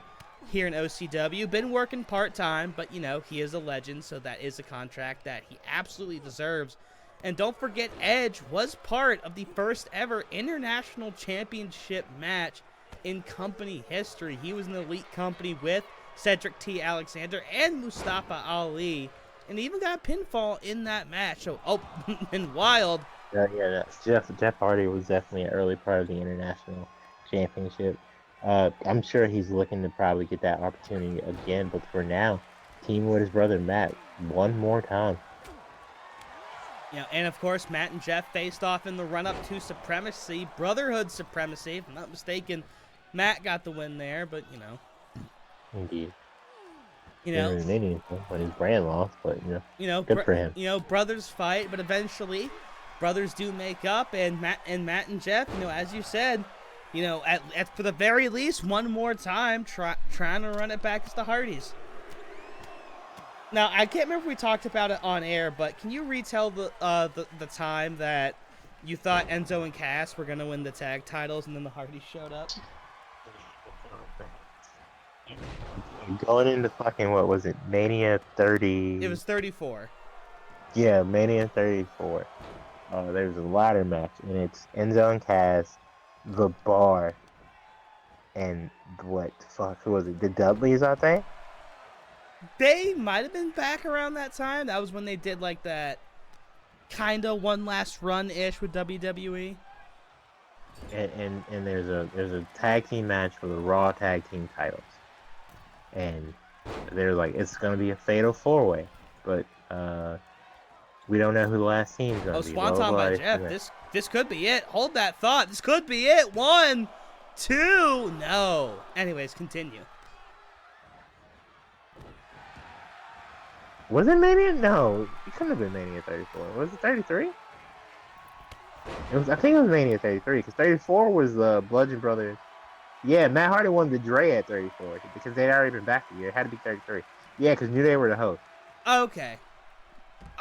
here in OCW. Been working part-time, but, he is a legend, so that is a contract that he absolutely deserves. And don't forget, Edge was part of the first ever International Championship match in company history. He was in the Elite Company with Cedric T. Alexander and Mustafa Ali, and he even got a pinfall in that match. So, and wild. Yeah, Jeff Hardy was definitely an early part of the International Championship. I'm sure he's looking to probably get that opportunity again, but for now, teaming with his brother Matt one more time. And of course, Matt and Jeff faced off in the run-up to Supremacy, Brotherhood Supremacy. If I'm not mistaken, Matt got the win there, but, Indeed. When his brand lost, but, good for him. Brothers fight, but eventually, brothers do make up, and Matt and Jeff, as you said, for the very least, one more time, trying to run it back as the Hardys. Now, I can't remember if we talked about it on air, but can you retell the time that you thought Enzo and Cass were going to win the tag titles and then the Hardys showed up? Going into fucking, what was it, Mania 30? It was 34. Yeah, Mania 34. There's a ladder match, and it's Enzo and Cass, the Bar, and what the fuck? Who was it? The Dudleys, I think. They might have been back around that time. That was when they did like that kind of one last run ish with WWE. And there's a tag team match for the Raw tag team titles, and they're like it's gonna be a fatal 4-way, but we don't know who the last team's gonna Oh, be. Blah blah Swanton by blah. Jeff. This could be it. Hold that thought. This could be it. 1, 2. No. Anyways, continue. Was it Mania? No, it couldn't have been Mania 34. Was it 33? It was. I think it was Mania 33 because 34 was the Bludgeon Brothers. Yeah, Matt Hardy won the Dre at 34 because they'd already been back a year. It had to be 33. Yeah, because New Day were the host. Okay.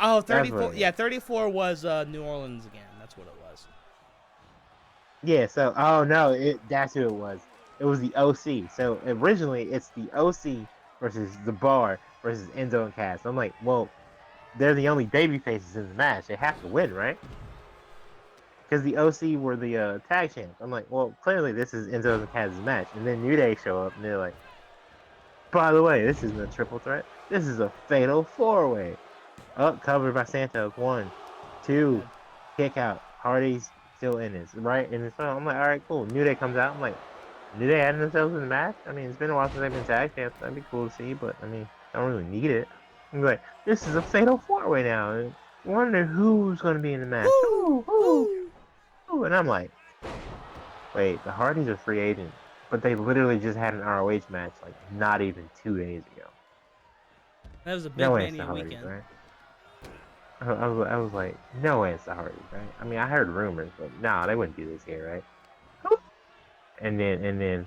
Oh, That's 34. what it Yeah, is. 34 was New Orleans again. That's what it was. Yeah, so oh no, that's who it was. It was the OC. So originally it's the OC versus the Bar versus Enzo and Cass. I'm like, well, they're the only baby faces in the match. They have to win, right? Because the OC were the tag champs. I'm like, well, clearly this is Enzo and Cass's match. And then New Day show up and they're like, by the way, this isn't a triple threat. This is a fatal 4-way. Up, covered by Santos. 1, 2, Good. kick out. Hardy's still in this, right? And so I'm like, all right, cool. New Day comes out. I'm like, New Day adding themselves in the match? I mean, it's been a while since they've been tag champs. That'd be cool to see, but I mean, I don't really need it. I'm like, this is a fatal 4-way now. And I wonder who's going to be in the match. Woo! Woo! Ooh. And I'm like, wait, the Hardys are free agents, but they literally just had an ROH match like not even 2 days ago. That was a No big way it's the Mania Hardys, weekend. right? I was like, no way it's the Hardys, right? I mean, I heard rumors, but nah, they wouldn't do this here, right? And then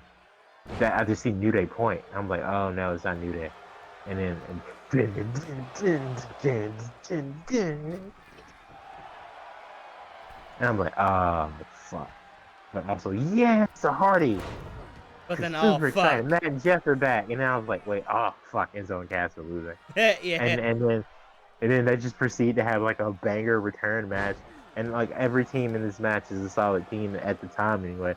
that I just see New Day point. I'm like, oh no, it's not New Day. And I'm like, oh fuck. But also, yeah, it's the Hardys. But then, oh Super fuck. excited. Matt and Jeff are back, and then I was like, wait, oh fuck, Enzo and Cass are losing. Yeah. And then they just proceed to have like a banger return match, and like every team in this match is a solid team at the time anyway,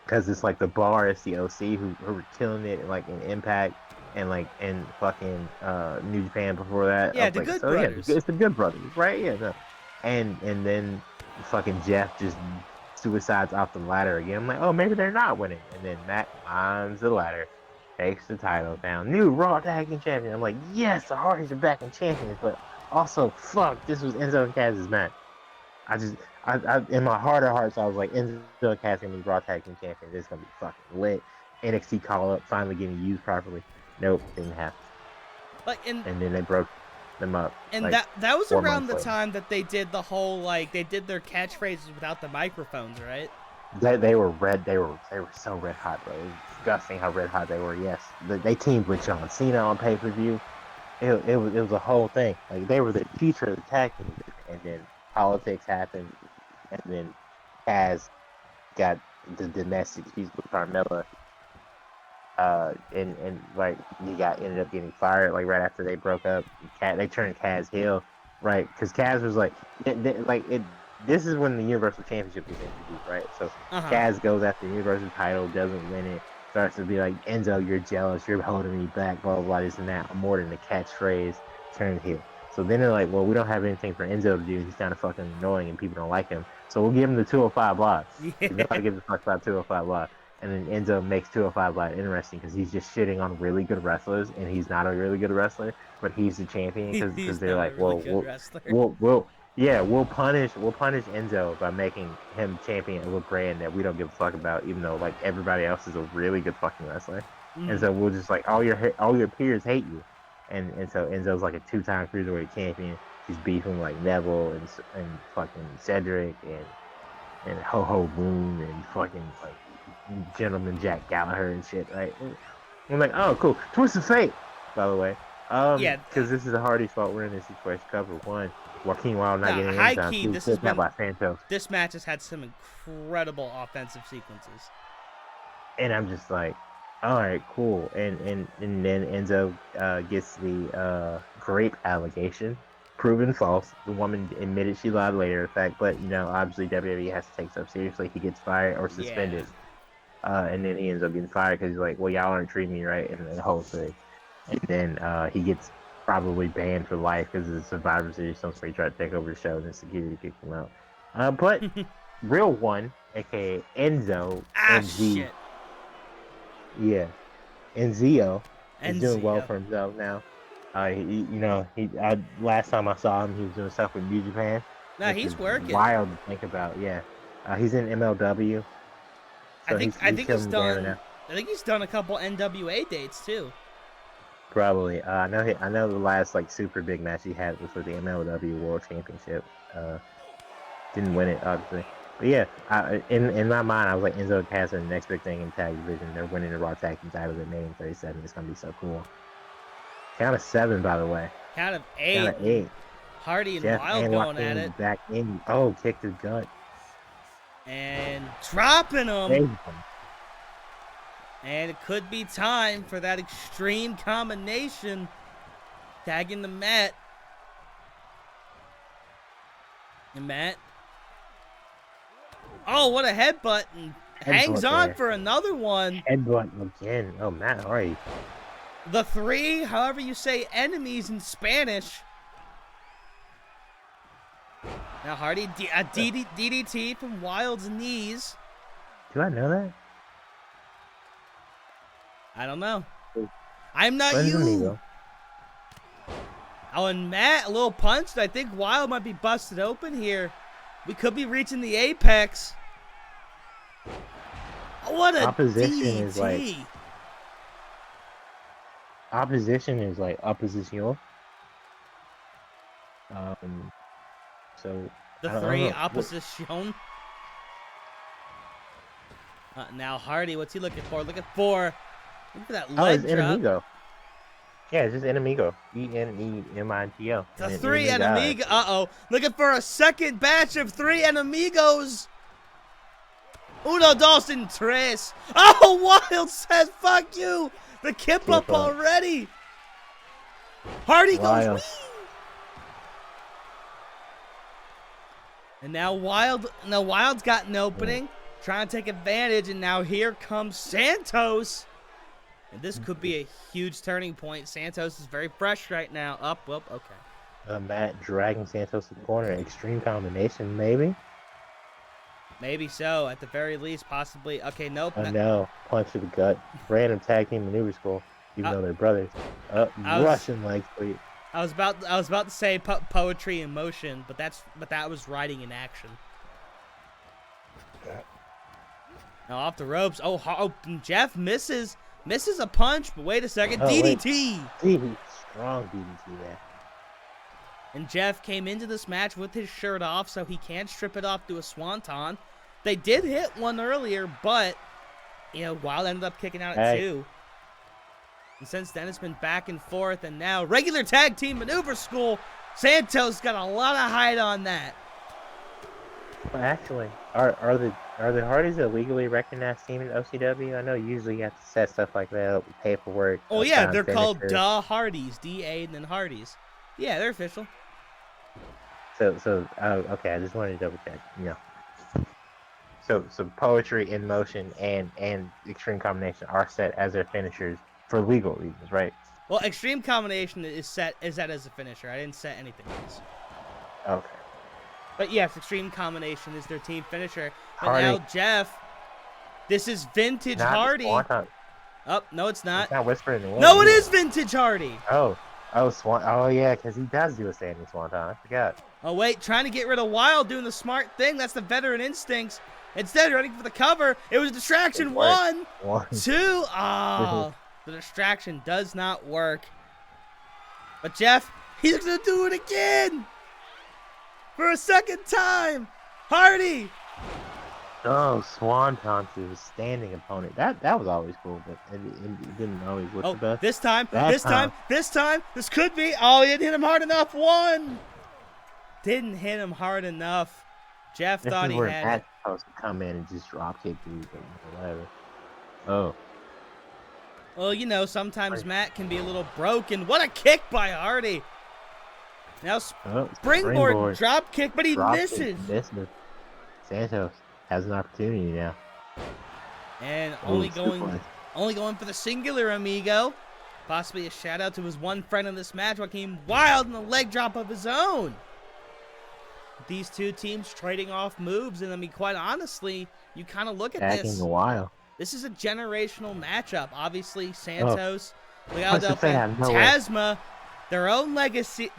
because it's like the Bar, it's the OC who were killing it like in Impact and like in fucking New Japan before that. I Yeah, was the like, Good so yeah, Brothers. it's the Good Brothers, right? Yeah, no. And then fucking Jeff just suicides off the ladder again. I'm like, oh, maybe they're not winning. And then Matt climbs the ladder, takes the title down, new Raw Tag Team Champion. I'm like, yes, the Hardys are back in champions, but also, fuck, this was Enzo and Cass's match. I just, in my heart of hearts, I was like, Enzo and Cass gonna be Raw Tag Team Champions. It's gonna be fucking lit. NXT call up finally getting used properly. Nope, didn't happen. Like And then they broke them up. and Like that was 4 around months the later. time that they did the whole like they did their catchphrases without the microphones, right? They were red. They were so red hot, bro. It was disgusting how red hot they were. Yes, they teamed with John Cena on pay-per-view. It was a whole thing. Like they were the future of the tag team, and then politics happened, and then Kaz got the domestic disputes with Carmella, and like he ended up getting fired like right after they broke up. They turned Kaz heel, right? Because Kaz was like, like it. This is when the Universal Championship was introduced, right? So Uh-huh. Kaz goes after the Universal title, doesn't win it, starts to be like, Enzo, you're jealous, you're holding me back, blah blah blah, this and that. I'm more than a catchphrase. Turn heel. So then they're like, well, we don't have anything for Enzo to do. He's kind of fucking annoying, and people don't like him. So we'll give him the 205 live. Yeah. Nobody gives a fuck about 205 live. And then Enzo makes 205 Live interesting because he's just shitting on really good wrestlers, and he's not a really good wrestler, but he's the champion because He's they're not a like, really well, good wrestler. we'll punish Enzo by making him champion of a brand that we don't give a fuck about, even though like everybody else is a really good fucking wrestler, and so we'll just like all your peers hate you, and so Enzo's like a 2-time cruiserweight champion. He's beefing like Neville and fucking Cedric and Ho Ho Boom and fucking like Gentleman Jack Gallagher and shit, right? I'm like, oh, cool. Twist of fate, by the way. Yeah. Because this is the Hardy's fault. We're in this situation. Cover 1. Joaquin Wild not Nah, getting high any time. key. 2, This has kicked out been by Santos. this match has had some incredible offensive sequences. And I'm just like, all right, cool. And then Enzo gets the grape allegation. proven false. The woman admitted she lied later, in fact, but obviously WWE has to take stuff seriously. He gets fired or suspended, and then he ends up getting fired because he's like, "Well, y'all aren't treating me right," and the whole thing. And then he gets probably banned for life because of the Survivor Series. Somebody tried to take over the show, and then security kicked him out. But real one, aka Enzo, shit. Yeah, Enzio is doing well Enzio. for himself now. Last time I saw him, he was doing stuff with New Japan. No, which he's is working. Wild to think about. Yeah, he's in MLW. So I think he's killing the game right done. now. I think he's done a couple NWA dates too. Probably. I know the last super big match he had was for the MLW World Championship. Didn't win it obviously. But yeah, in my mind, I was like, Enzo Cass are the next big thing in tag division. They're winning the Raw Tag Team title. They're made in 37. It's gonna be so cool. Count of 7, by the way. Count of 8. Count of 8. Hardy and Jeff Wild going at it. Back in. Oh, kicked his gut. And dropping him. Him. And it could be time for that extreme combination. Tagging the mat. And Matt. Oh, what a headbutt. And hangs on there. for another one. Headbutt again. Oh, Matt Hardy. The 3, however you say enemies in Spanish. Now Hardy, a DDT from Wild's knees. Do I know that? I don't know. I'm not Where's you. Amigo? Oh, and Matt, a little punched. I think Wild might be busted open here. We could be reaching the apex. Oh, what a Opposition DDT. is like... Opposition is like opposition. So The I don't 3 know. opposition. Now Hardy, what's he looking for? Looking for that leg it's drop. Enemigo. Yeah, it's just Enemigo. Enemigo. The 3 Enemigo. Uh-oh. Looking for a second batch of 3 Enemigos. Uno, dos, and tres. Oh, Wild says, fuck you. The kip up already. Hardy goes, wee. And now Wild's got an opening. Trying to take advantage, and now here comes Santos. And this could be a huge turning point. Santos is very fresh right now. Up, okay. Matt dragging Santos to the corner. Extreme combination, maybe? Maybe so. At the very least, possibly. Okay, nope. No. Punch to the gut. Random tag team maneuver school, even though they're brothers. Russian leg sweep. I was about to say poetry in motion, but that was writing in action. Now off the ropes. Oh, Jeff misses a punch, but wait a second. DDT. Strong DDT there. And Jeff came into this match with his shirt off, so he can't strip it off to a swanton. They did hit one earlier, but Wild ended up kicking out at 2. And since then, it's been back and forth, and now regular tag team maneuver school. Santos got a lot of height on that. Well, actually, are the Hardys a legally recognized team in OCW? I know usually you have to set stuff like that up with paperwork. Oh yeah, they're called Da Hardys, D-A and then Hardys. Yeah, they're official. So okay, I just wanted to double check. So poetry in motion and extreme combination are set as their finishers for legal reasons, right? Well, extreme combination is set as a finisher. I didn't set anything else. Okay. But yes, extreme combination is their team finisher. But Hardy. now Jeff, this is vintage Hardy. Oh, no, it's not. It's not whispering in the wind. No, it is vintage Hardy. Oh, yeah, because he does do a standing swanton. I forgot. Oh wait, trying to get rid of Wild, doing the smart thing. That's the veteran instincts. Instead, running for the cover. It was a distraction. 1, 2. Oh, the distraction does not work. But Jeff, he's gonna do it again for a second time. Hardy. Oh, swanton to a standing opponent. That was always cool, but it didn't always look the best. This time. This could be. Oh, he didn't hit him hard enough. 1. Didn't hit him hard enough. Jeff thought he had it. Matt's supposed to come in and just drop kick you or whatever. Oh. Well, sometimes Matt can be a little broken. What a kick by Hardy. Now Oh, springboard drop kick, but he misses. Misses. Santos has an opportunity now. And Ooh, only going suplex. for the singular, amigo. Possibly a shout out to his one friend in this match, Joaquin Wild, in a leg drop of his own. These two teams trading off moves, and I mean, quite honestly, you kind of look at this. A while. This is a generational matchup. Obviously, Santos, I was gonna say, I know it. Tasma, their own legacy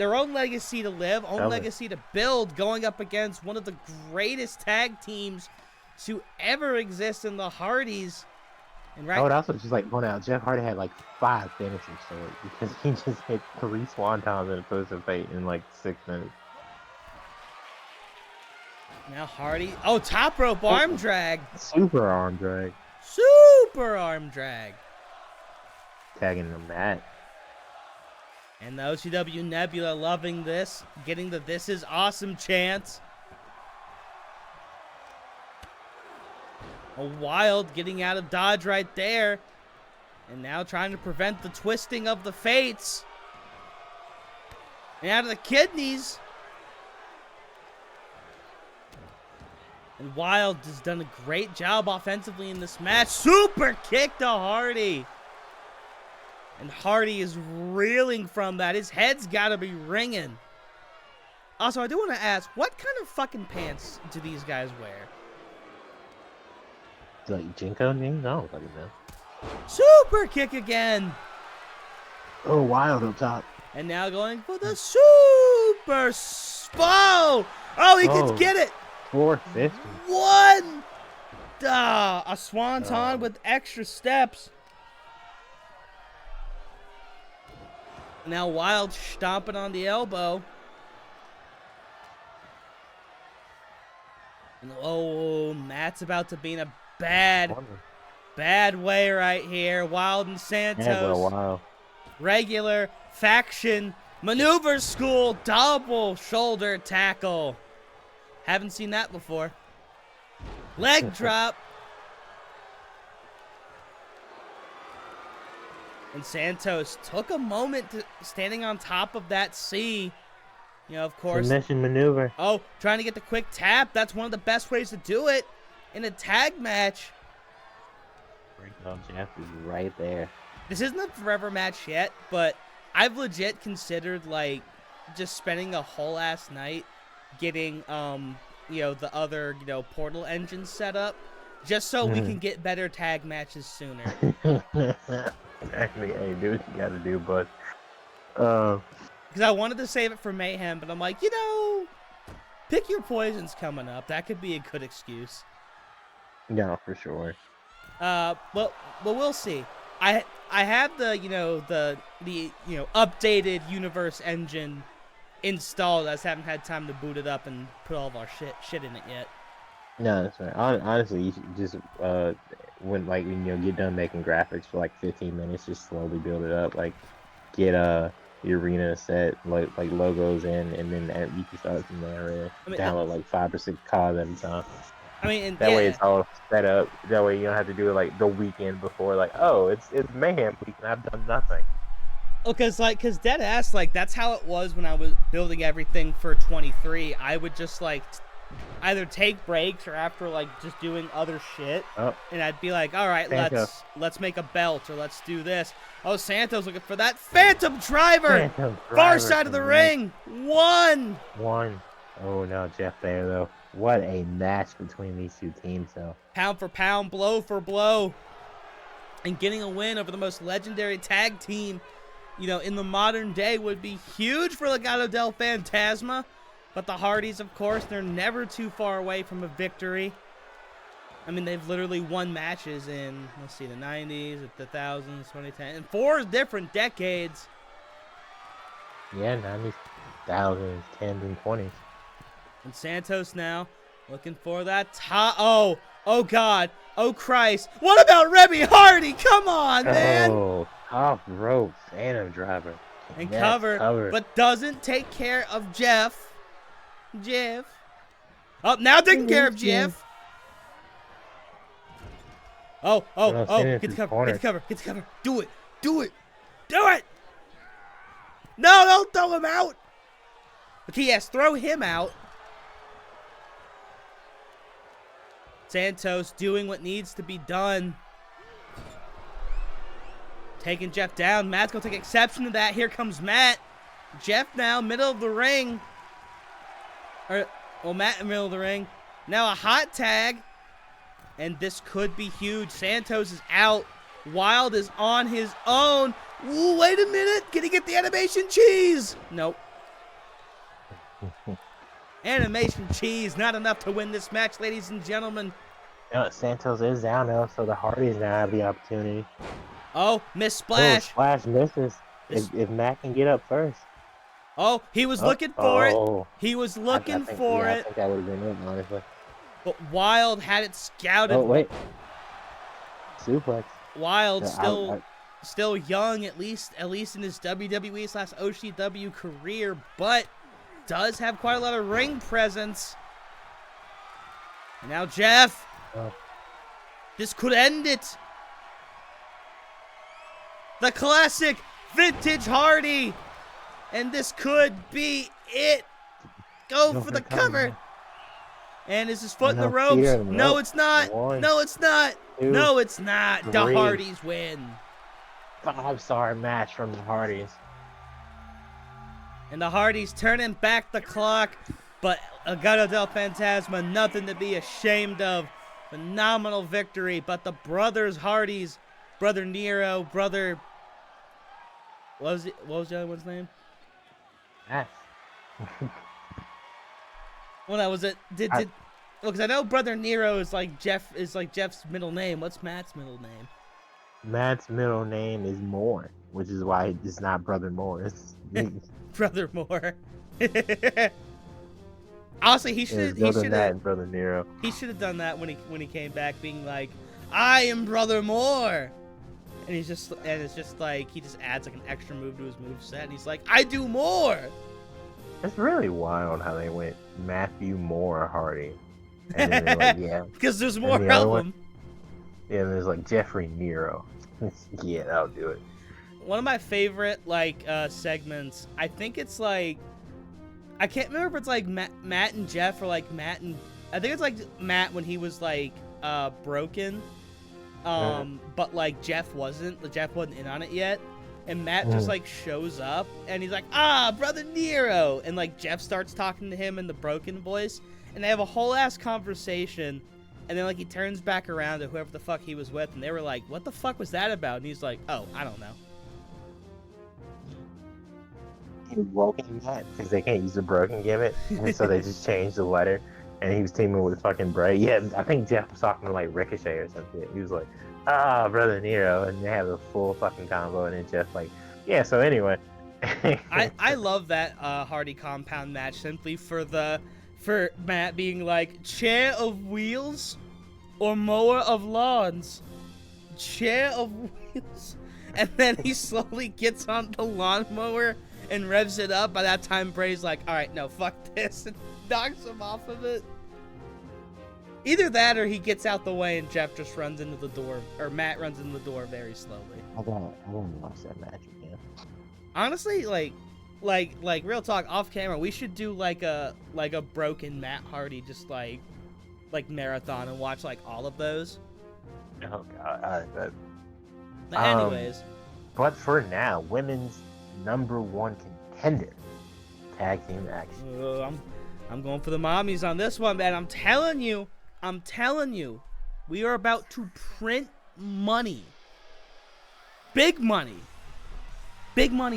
to live, own legacy to build, going up against one of the greatest tag teams to ever exist in the Hardys. And I would also just like point out, Jeff Hardy had like 5 finishes for it because he just hit 3 swantons in a twist of fate in like 6 minutes. Now Hardy, top rope arm drag. Super arm drag. Super arm drag. Tagging the mat. And the OCW Nebula loving this, getting the "This is awesome" chant. A Wild getting out of dodge right there. And now trying to prevent the twisting of the fates. And out of the kidneys. And Wild has done a great job offensively in this match. Super kick to Hardy. And Hardy is reeling from that. His head's got to be ringing. Also, I do want to ask, what kind of fucking pants do these guys wear? Like Jinko jeans? No, fucking know. Super kick again. Oh, Wild up top. And now going for the super spo. Oh, he can get it. 450. One. A swanton with extra steps. Now Wild stomping on the elbow. And Matt's about to be in a bad way right here. Wild and Santos. Yeah, wow. Regular faction maneuver school double shoulder tackle. Haven't seen that before. Leg drop. And Santos took a moment to standing on top of that C. You know, of course. Submission maneuver. Oh, trying to get the quick tap. That's one of the best ways to do it in a tag match. Jeff is right there. This isn't a forever match yet, but I've legit considered, like, just spending a whole ass night getting, the other, portal engines set up, just so we can get better tag matches sooner. Exactly. Hey, do what you gotta do, bud. Because I wanted to save it for Mayhem, but I'm like, pick your poisons coming up. That could be a good excuse. Yeah, for sure. Well, we'll see. I have the updated universe engine installed. I just haven't had time to boot it up and put all of our shit in it yet. No, that's right. Honestly, you should just when you get done making graphics for like 15 minutes, just slowly build it up. Like get the arena set, like logos in, and then you can start from there. Really. Download like 5 or 6 cards at a time. That way it's all set up. That way you don't have to do it like the weekend before. Like, oh, it's Mayhem week and I've done nothing. Oh, cause dead ass, like that's how it was when I was building everything for 23. I would just like either take breaks or after like just doing other shit, and I'd be like, all right, let's make a belt or let's do this. Oh, Santos looking for that Phantom Driver, far side of the ring. One. Oh no, Jeff there though. What a match between these two teams, though. Pound for pound, blow for blow. And getting a win over the most legendary tag team, in the modern day would be huge for Legado del Fantasma. But the Hardys, of course, they're never too far away from a victory. I mean, they've literally won matches in, the 90s, the 2000s, 2010, in 4 different decades. Yeah, 90s, 1000s, 10s, and 20s. And Santos now looking for that top. Oh God. Oh Christ. What about Reby Hardy? Come on, man. Oh, top rope Phantom Driver. And cover, but doesn't take care of Jeff. Oh, now taking care of Jeff. Oh. Get the cover. Do it. No, don't throw him out. Matthias, throw him out. Santos doing what needs to be done. Taking Jeff down. Matt's going to take exception to that. Here comes Matt. Jeff now, middle of the ring. Matt in the middle of the ring. Now a hot tag. And this could be huge. Santos is out. Wild is on his own. Ooh, wait a minute. Can he get the animation cheese? Nope. Animation cheese. Not enough to win this match, ladies and gentlemen. Santos is down now, so the Hardys now have the opportunity. Oh, miss Splash. Splash misses. If Matt can get up first. Oh, he was looking for it. He was looking for it. I think that would have been it, honestly. But Wild had it scouted. Oh, wait. Suplex. Wild still young, at least in his WWE/OCW career, but does have quite a lot of ring presence. And now Jeff. This could end it. The classic vintage Hardy. And this could be it. Go for the cover. And is his foot in the ropes? No, it's not. No, it's not. No, it's not. The Hardys win. 5-star match from the Hardys. And the Hardys turning back the clock. But Legado del Fantasma, nothing to be ashamed of. Phenomenal victory. But the brothers Hardys, Brother Nero, Brother... What was the other one's name? Yes. Well, that was it. Because I know Brother Nero is like Jeff's middle name. What's Matt's middle name? Matt's middle name is Moore, which is why it's not Brother Moore. It's Brother Moore. Honestly, he should have. Brother Nero. He should have done that when he came back, being like, "I am Brother Moore," and it's just like he just adds like an extra move to his moveset, and he's like, "I do more." It's really wild how they went Matthew Moore Hardy. And then they're like, yeah. Because there's more of them. Yeah, and there's like Jeffrey Nero. Yeah, that'll do it. One of my favorite segments, I think it's like, I can't remember if it's like Matt and Jeff or like Matt and, I think it's like Matt when he was like broken. But like Jeff wasn't in on it yet. And Matt just like shows up and he's like, Brother Nero. And like Jeff starts talking to him in the broken voice. And they have a whole ass conversation. And then like he turns back around to whoever the fuck he was with. And they were like, what the fuck was that about? And he's like, oh, I don't know. He was broken Matt because they can't use the broken gimmick. And so they just changed the letter. And he was teaming with fucking Bray. Yeah, I think Jeff was talking to like Ricochet or something. He was like, Brother Nero, and they have a full fucking combo, and then Jeff like, yeah, so anyway. I love that Hardy compound match simply for Matt being like, chair of wheels or mower of lawns? Chair of wheels? And then he slowly gets on the lawnmower and revs it up. By that time, Bray's like, alright, no, fuck this, and knocks him off of it. Either that or he gets out the way and Jeff just runs into the door, or Matt runs into the door very slowly. I want to watch that match again. Honestly, like real talk, off camera, we should do like a broken Matt Hardy just like marathon and watch like all of those. Oh god. But anyways. But for now, women's #1 contender tag team action. I'm going for the mommies on this one, man. I'm telling you, we are about to print money. Big money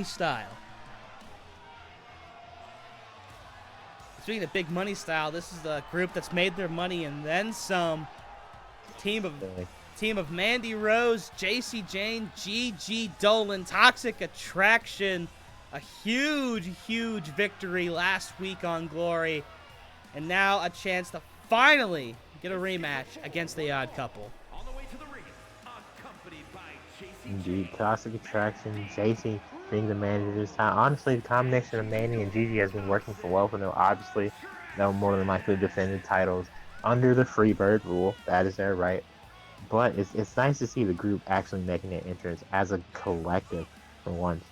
style. Speaking of big money style, this is the group that's made their money and then some. Team of Mandy Rose, JC Jane, Gigi Dolan, Toxic Attraction. A huge victory last week on Glory. And now a chance to finally get a rematch against the Odd Couple. On the way to the ring, accompanied by JC. Indeed, Toxic Attraction, JC being the manager this time. Honestly, the combination of Mandy and Gigi has been working for well for them. Obviously, they'll more than likely defend the titles under the Freebird rule. That is their right. But it's nice to see the group actually making an entrance as a collective for once.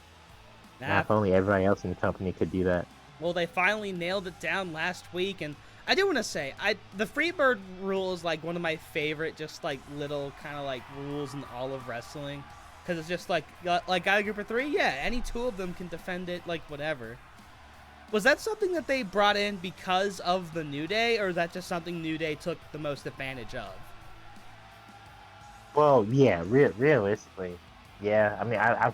Now, if only everybody else in the company could do that. Well, they finally nailed it down last week, and I do want to say, the Freebird rule is like one of my favorite, just like little kind of like rules in all of wrestling, because it's just like got a group of 3, yeah, any 2 of them can defend it, like whatever. Was that something that they brought in because of the New Day, or is that just something New Day took the most advantage of? Well, yeah, realistically, yeah. I mean, I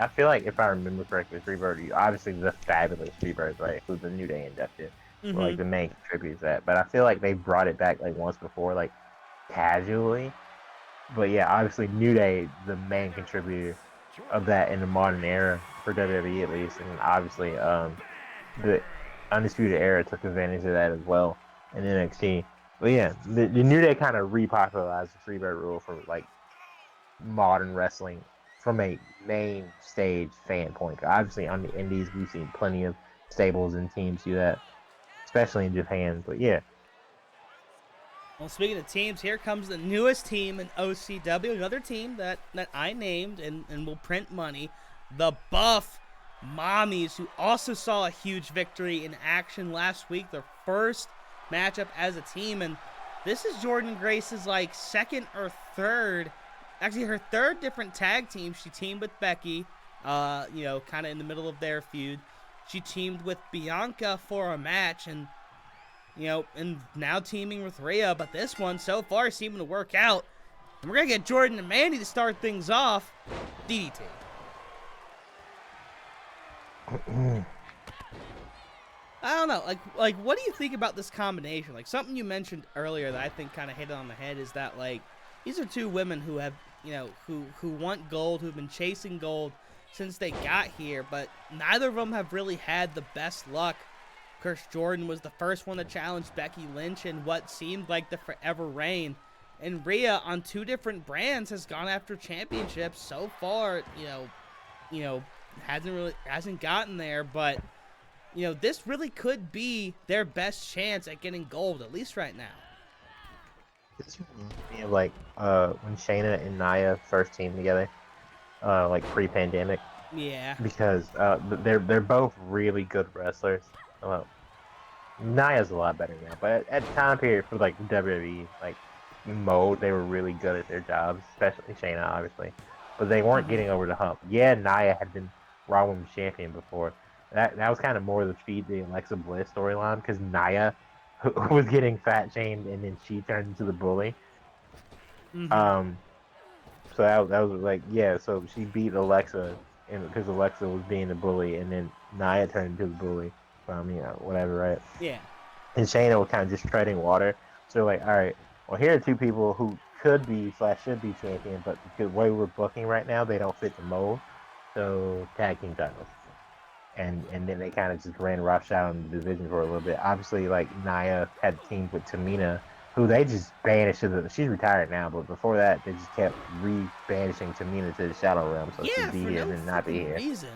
feel like if I remember correctly, Freebird, obviously the fabulous Freebirds, right, who the New Day inducted, were like the main contributors to that. But I feel like they brought it back like once before, like casually. But yeah, obviously New Day, the main contributor of that in the modern era for WWE at least, and obviously the Undisputed Era took advantage of that as well in NXT. But yeah, the New Day kind of repopularized the Freebird rule for like modern wrestling from a main stage fan point. Obviously, on the Indies, we've seen plenty of stables and teams do that, especially in Japan. But yeah, Well, speaking of teams, here comes the newest team in OCW, another team that I named and will print money, the Buff Mommies, who also saw a huge victory in action last week, their first matchup as a team, and this is Jordan Grace's like second or third, actually her third different tag team. She teamed with Becky, kind of in the middle of their feud. She teamed with Bianca for a match, and now teaming with Rhea, but this one so far seeming to work out. And we're gonna get Jordan and Mandy to start things off. DDT. I don't know, like what do you think about this combination? Like something you mentioned earlier that I think kind of hit it on the head is that like these are 2 women who have who want gold, who've been chasing gold since they got here, but neither of them have really had the best luck. Of course, Jordan was the first one to challenge Becky Lynch in what seemed like the forever reign. And Rhea, on 2 different brands, has gone after championships. So far, hasn't gotten there. But, this really could be their best chance at getting gold, at least right now. this reminds me of like when Shayna and Nia first teamed together, like pre-pandemic, Yeah. because they're both really good wrestlers. Well, Nia's a lot better now, but at the time period for like WWE like mode, they were really good at their jobs, especially Shayna, obviously. But they weren't getting over the hump. Yeah, Nia had been Raw Women's Champion before. That was kind of more the feed the Alexa Bliss storyline, because Nia was getting fat shamed and then she turned into the bully. So that was like, yeah. So she beat Alexa, and because Alexa was being the bully, and then Nia turned into the bully. Whatever, right? Yeah. And Shayna was kind of just treading water. So like, all right, well, here are 2 people who could be / should be champion, but the way we're booking right now, they don't fit the mold. So tag team titles. And then they kind of just ran roughshod in the division for a little bit. Obviously, like Nia had teamed with Tamina, who they just banished to the. She's retired now, but before that, they just kept banishing Tamina to the Shadow Realm, so she'd be here and then not be here. Reason.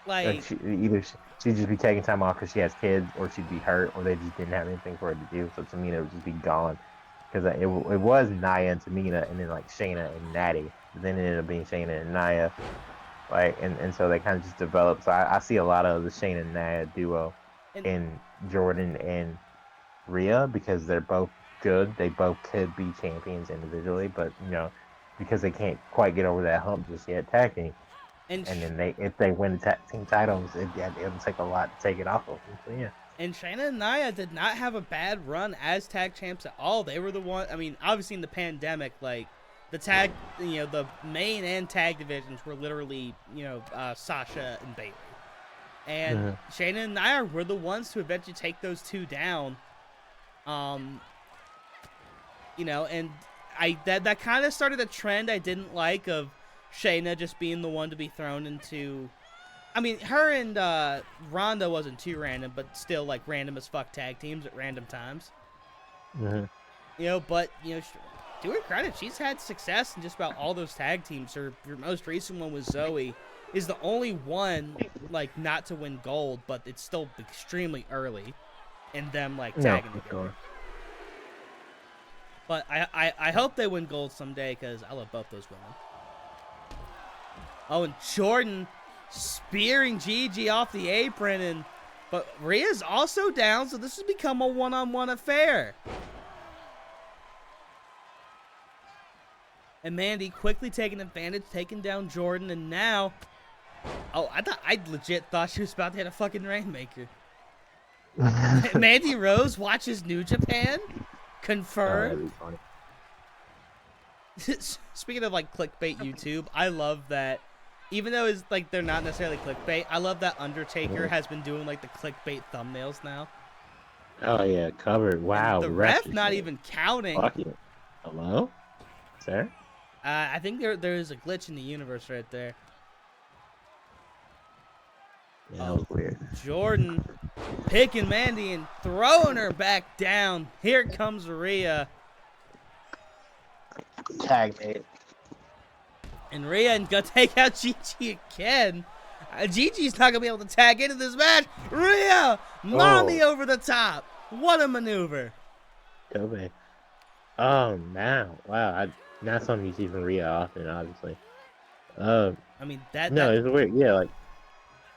Like either she'd just be taking time off because she has kids, or she'd be hurt, or they just didn't have anything for her to do. So Tamina would just be gone, because it was Nia and Tamina, and then like Shayna and Natty. But then it ended up being Shayna and Nia, like and so they kind of just developed. So I see a lot of the Shayna and Nia duo in Jordan and Rhea, because they're both good. They both could be champions individually, but because they can't quite get over that hump just yet, tag team. And then if they win the tag team titles, it'll take a lot to take it off of them. So yeah. And Shayna and Nia did not have a bad run as tag champs at all. They were the one. I mean, obviously in the pandemic, like the tag, the main and tag divisions were literally, Sasha and Bayley. And Shayna and Nia were the ones to eventually take those 2 down. And that kind of started a trend I didn't like of Shayna just being the one to be thrown into. I mean, her and Ronda wasn't too random, but still like random as fuck tag teams at random times. But to her credit, she's had success in just about all those tag teams. Her most recent one was Zoe, is the only one like not to win gold, but it's still extremely early in them like tagging together. Sure. But I hope they win gold someday, because I love both those women. Oh, and Jordan spearing Gigi off the apron, and But Rhea's also down, so this has become a one-on-one affair. And Mandy quickly taking advantage, taking down Jordan, and now... Oh, I legit thought she was about to hit a fucking Rainmaker. Mandy Rose watches New Japan? Confirmed. Oh, Speaking of like clickbait YouTube, I love that. Even though it's like they're not necessarily clickbait, I love that Undertaker has been doing like the clickbait thumbnails now. oh yeah, covered. Wow. And the ref ref is not saying, even counting. "Fuck you." Hello, sir. I think there is a glitch in the universe right there. Yeah, that was weird. Jordan picking Mandy and throwing her back down. Here comes Rhea. Tag mate. And Rhea gonna take out Gigi again. Gigi's not gonna be able to tag into this match. Rhea, Mami over the top. What a maneuver. Kobe. Oh, now. Wow. Not something you see from Rhea often, obviously. I mean, No, it's weird. Yeah, like,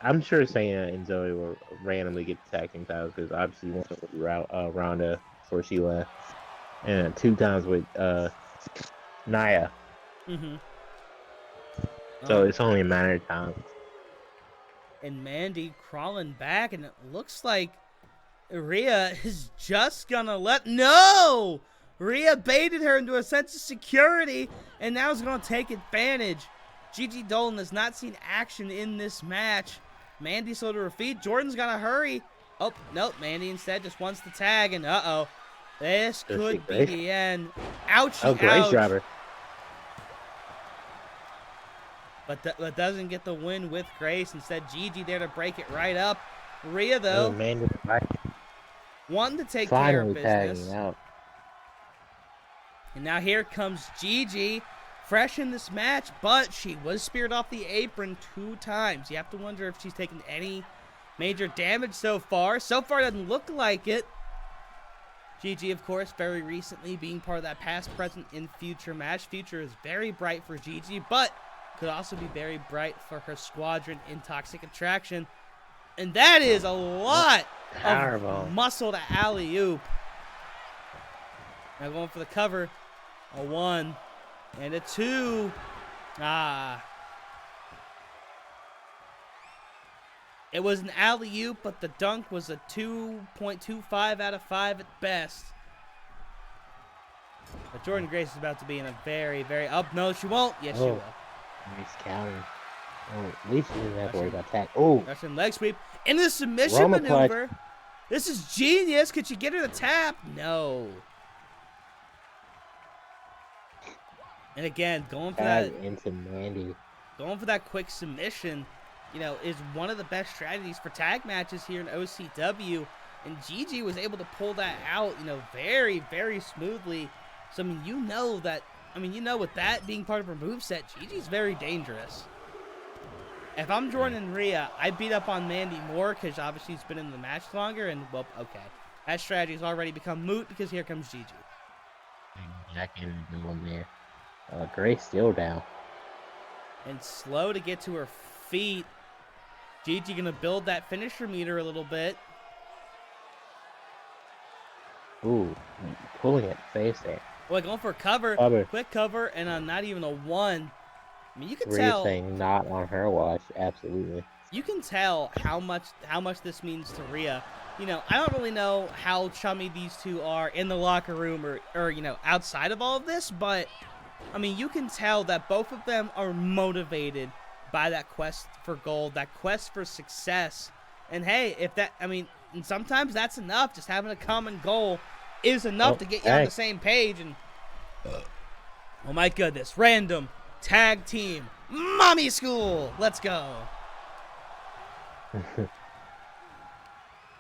I'm sure Sana and Zoe will randomly get the tag team titles because obviously one with Ronda before she left, and 2 times with Nia. Mm-hmm. So it's only a matter of time. And Mandy crawling back, and it looks like Rhea is just gonna No! Rhea baited her into a sense of security, and now is gonna take advantage. Gigi Dolan has not seen action in this match. Mandy slow to her feet. Jordan's gotta hurry. Oh, nope. Mandy instead just wants the tag, and uh-oh. This could be the end. Ouchie, Oh, Grace ouch. driver. But doesn't get the win with Grace. Instead, Gigi there to break it right up. Rhea, though, Oh, man, wanting to take care of finally business. tagging out. And now here comes Gigi, fresh in this match, but she was speared off the apron 2 times. You have to wonder if she's taken any major damage so far. So far, it doesn't look like it. Gigi, of course, very recently being part of that past, present, and future match. Future is very bright for Gigi, but could also be very bright for her squadron in Toxic Attraction. And that is a lot of muscle to alley-oop. Now going for the cover. A 1 and a 2. It was an alley-oop, but the dunk was a 2.25 out of 5 at best. But Jordan Grace is about to be in a very, very... no, she won't. Yes, she will. Nice counter. Oh, at least she didn't have to worry about that. Oh, Russian leg sweep. In the submission Roma maneuver. This is genius. Could she get her to tap? No. And again, going for that into Mandy. Going for that quick submission, you know, is one of the best strategies for tag matches here in OCW. And Gigi was able to pull that out, you know, very, very smoothly. So, I mean, you know with that being part of her moveset, Gigi's very dangerous. If I'm Jordan and Rhea, I beat up on Mandy more because obviously she's been in the match longer. And, well, okay. That strategy has already become moot because here comes Gigi. Jack in the one there. Grace still down. And slow to get to her feet. Gigi gonna build that finisher meter a little bit. Ooh, pulling it face there. Boy, going for a cover. Quick cover, and not even a 1. I mean, you can tell. Saying not on her watch, absolutely. You can tell how much this means to Rhea. You know, I don't really know how chummy these two are in the locker room or you know, outside of all of this, but I mean, you can tell that both of them are motivated by that quest for gold, that quest for success. And hey, and sometimes that's enough. Just having a common goal is enough to get you on the same page. And oh my goodness, random tag team mommy school. Let's go.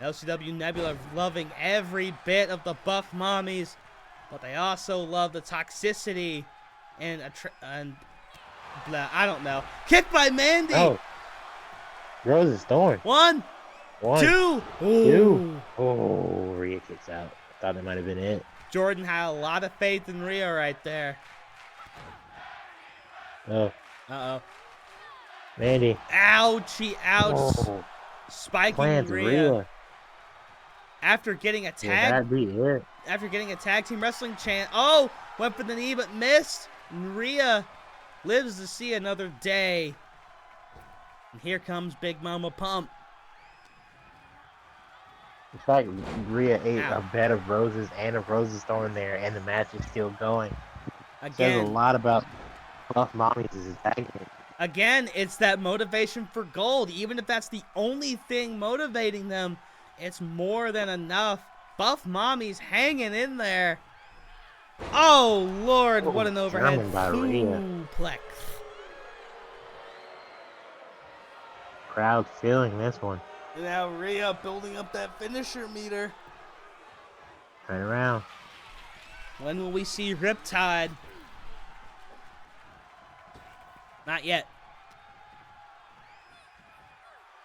LCW Nebula loving every bit of the Buff Mommies, but they also love the toxicity and blah, I don't know. Kick by Mandy. Oh, Rose's Thorn. 1, 2. Two. Oh, Rhea kicks out. Thought that might have been it. Jordan had a lot of faith in Rhea right there. Oh. Uh-oh. Mandy. Ouchie, ouch. Oh. spiking Plants Rhea Rhea. after getting a Yeah, tag. that'd be it. After getting a tag team wrestling chant. Oh, went for the knee but missed. And Rhea lives to see another day. And here comes Big Mama Pump. In fact, Rhea ate Ow. a bed of roses and a roses thorn there, and the match is still going. Says a Again, lot about Buff Mami as his tag team. again, it's that motivation for gold. Even if that's the only thing motivating them, it's more than enough. Buff Mami's hanging in there. Oh, Lord, what an overhead German by Rhea. suplex. Crowd feeling this one. Now Rhea building up that finisher meter. Turn around. When will we see Riptide? Not yet.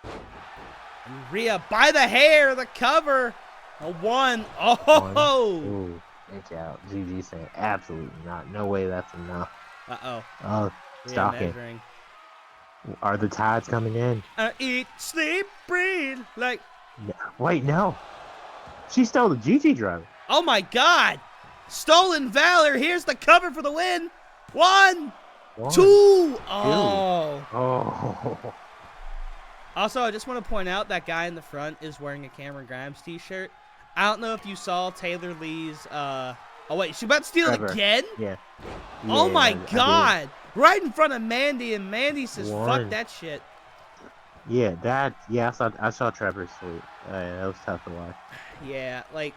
And Rhea by the hair, the cover. A 1. Oh! Ooh, inch out. GG saying absolutely not. No way that's enough. Uh-oh. Oh, Rhea stop it. measuring. Are the tides coming in? Eat, sleep, breathe. Like, No. Wait, no. She stole the GG driver. oh my God. Stolen Valor. Here's the cover for the win. 1, 2. Oh. Oh. Also, I just want to point out that guy in the front is wearing a Cameron Grimes t-shirt. I don't know if you saw Taylor Lee's, oh wait, she about to steal it Trevor. again? Yeah. Oh my I did. God. Right in front of Mandy, and Mandy says, fuck One. that shit. Yeah, I saw Trevor's tweet. That was tough to watch. Yeah, like,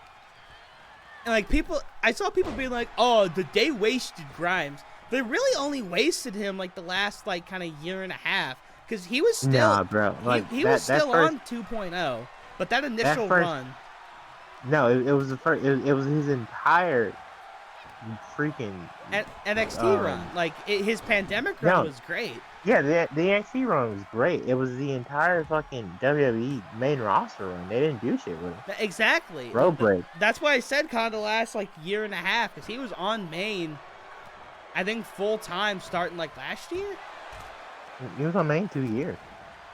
and like people, I saw people being like, oh, they wasted Grimes. They really only wasted him like the last like kind of year and a half. Because he was still, Nah, bro. Like, he that, was still that on 2.0. But that initial first- run. No, it was the first. It was his entire freaking. NXT run. Like, his pandemic run No. was great. Yeah, the NXT run was great. It was the entire fucking WWE main roster run. They didn't do shit with it. Exactly. Road break. That's why I said kind of the last, like, year and a half. Because he was on main, I think, full-time starting, like, last year. He was on main 2 years.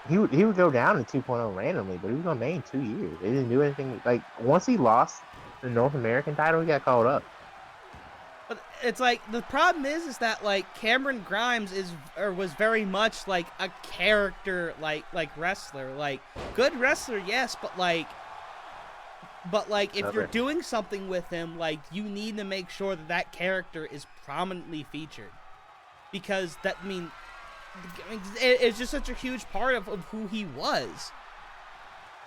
He would go down to 2.0 randomly, but he was on main 2 years. They didn't do anything. Like, once he lost the North American title, he got called up. But it's like, the problem is that, like, Cameron Grimes was very much like a character, like wrestler. Like, good wrestler, yes, but like if you're doing something with him, like, you need to make sure that character is prominently featured, because that it's just such a huge part of who he was.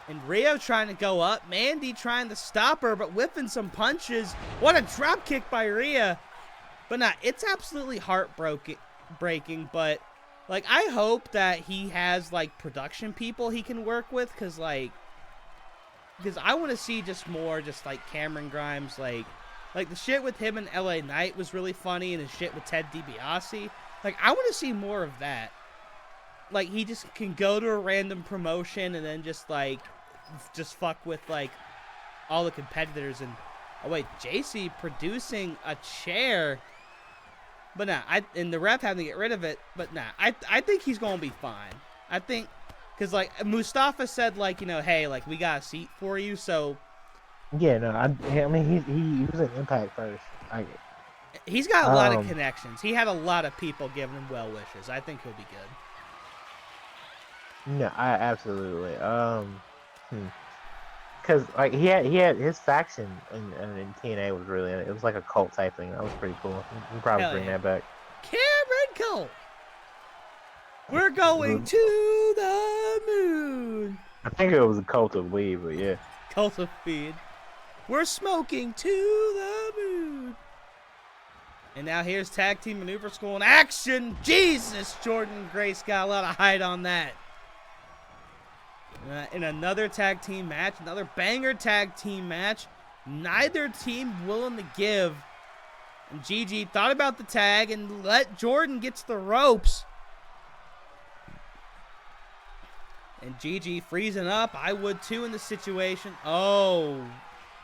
And Rio trying to go up. Mandy trying to stop her, but whipping some punches. What a drop kick by Rhea. But nah, it's absolutely heartbreaking. But, like, I hope that he has, like, production people he can work with. Because I want to see just more, just, like, Cameron Grimes. Like the shit with him and LA Knight was really funny. And the shit with Ted DiBiase. Like, I want to see more of that. Like, he just can go to a random promotion and then just fuck with, like, all the competitors. And, oh, wait, JC producing a chair. But nah, and the ref having to get rid of it. But nah, I think he's going to be fine. I think, because, like, Mustafa said, like, you know, hey, like, we got a seat for you, so. Yeah, no, I mean, he was an Impact first. He's got a lot of connections. He had a lot of people giving him well wishes. I think he'll be good. No, I absolutely. Because like he had his faction in TNA was really, it was like a cult type thing. That was pretty cool. You can probably Hell bring yeah. that back. Cameron Cole. We're going to the moon. I think it was a cult of weed, but yeah. Cult of feed. We're smoking to the moon. And now here's Tag Team Maneuver School in action. Jesus, Jordan Grace got a lot of height on that. In another tag team match, another banger tag team match. Neither team willing to give. And Gigi thought about the tag and let Jordan get to the ropes. And Gigi freezing up. I would too in this situation. Oh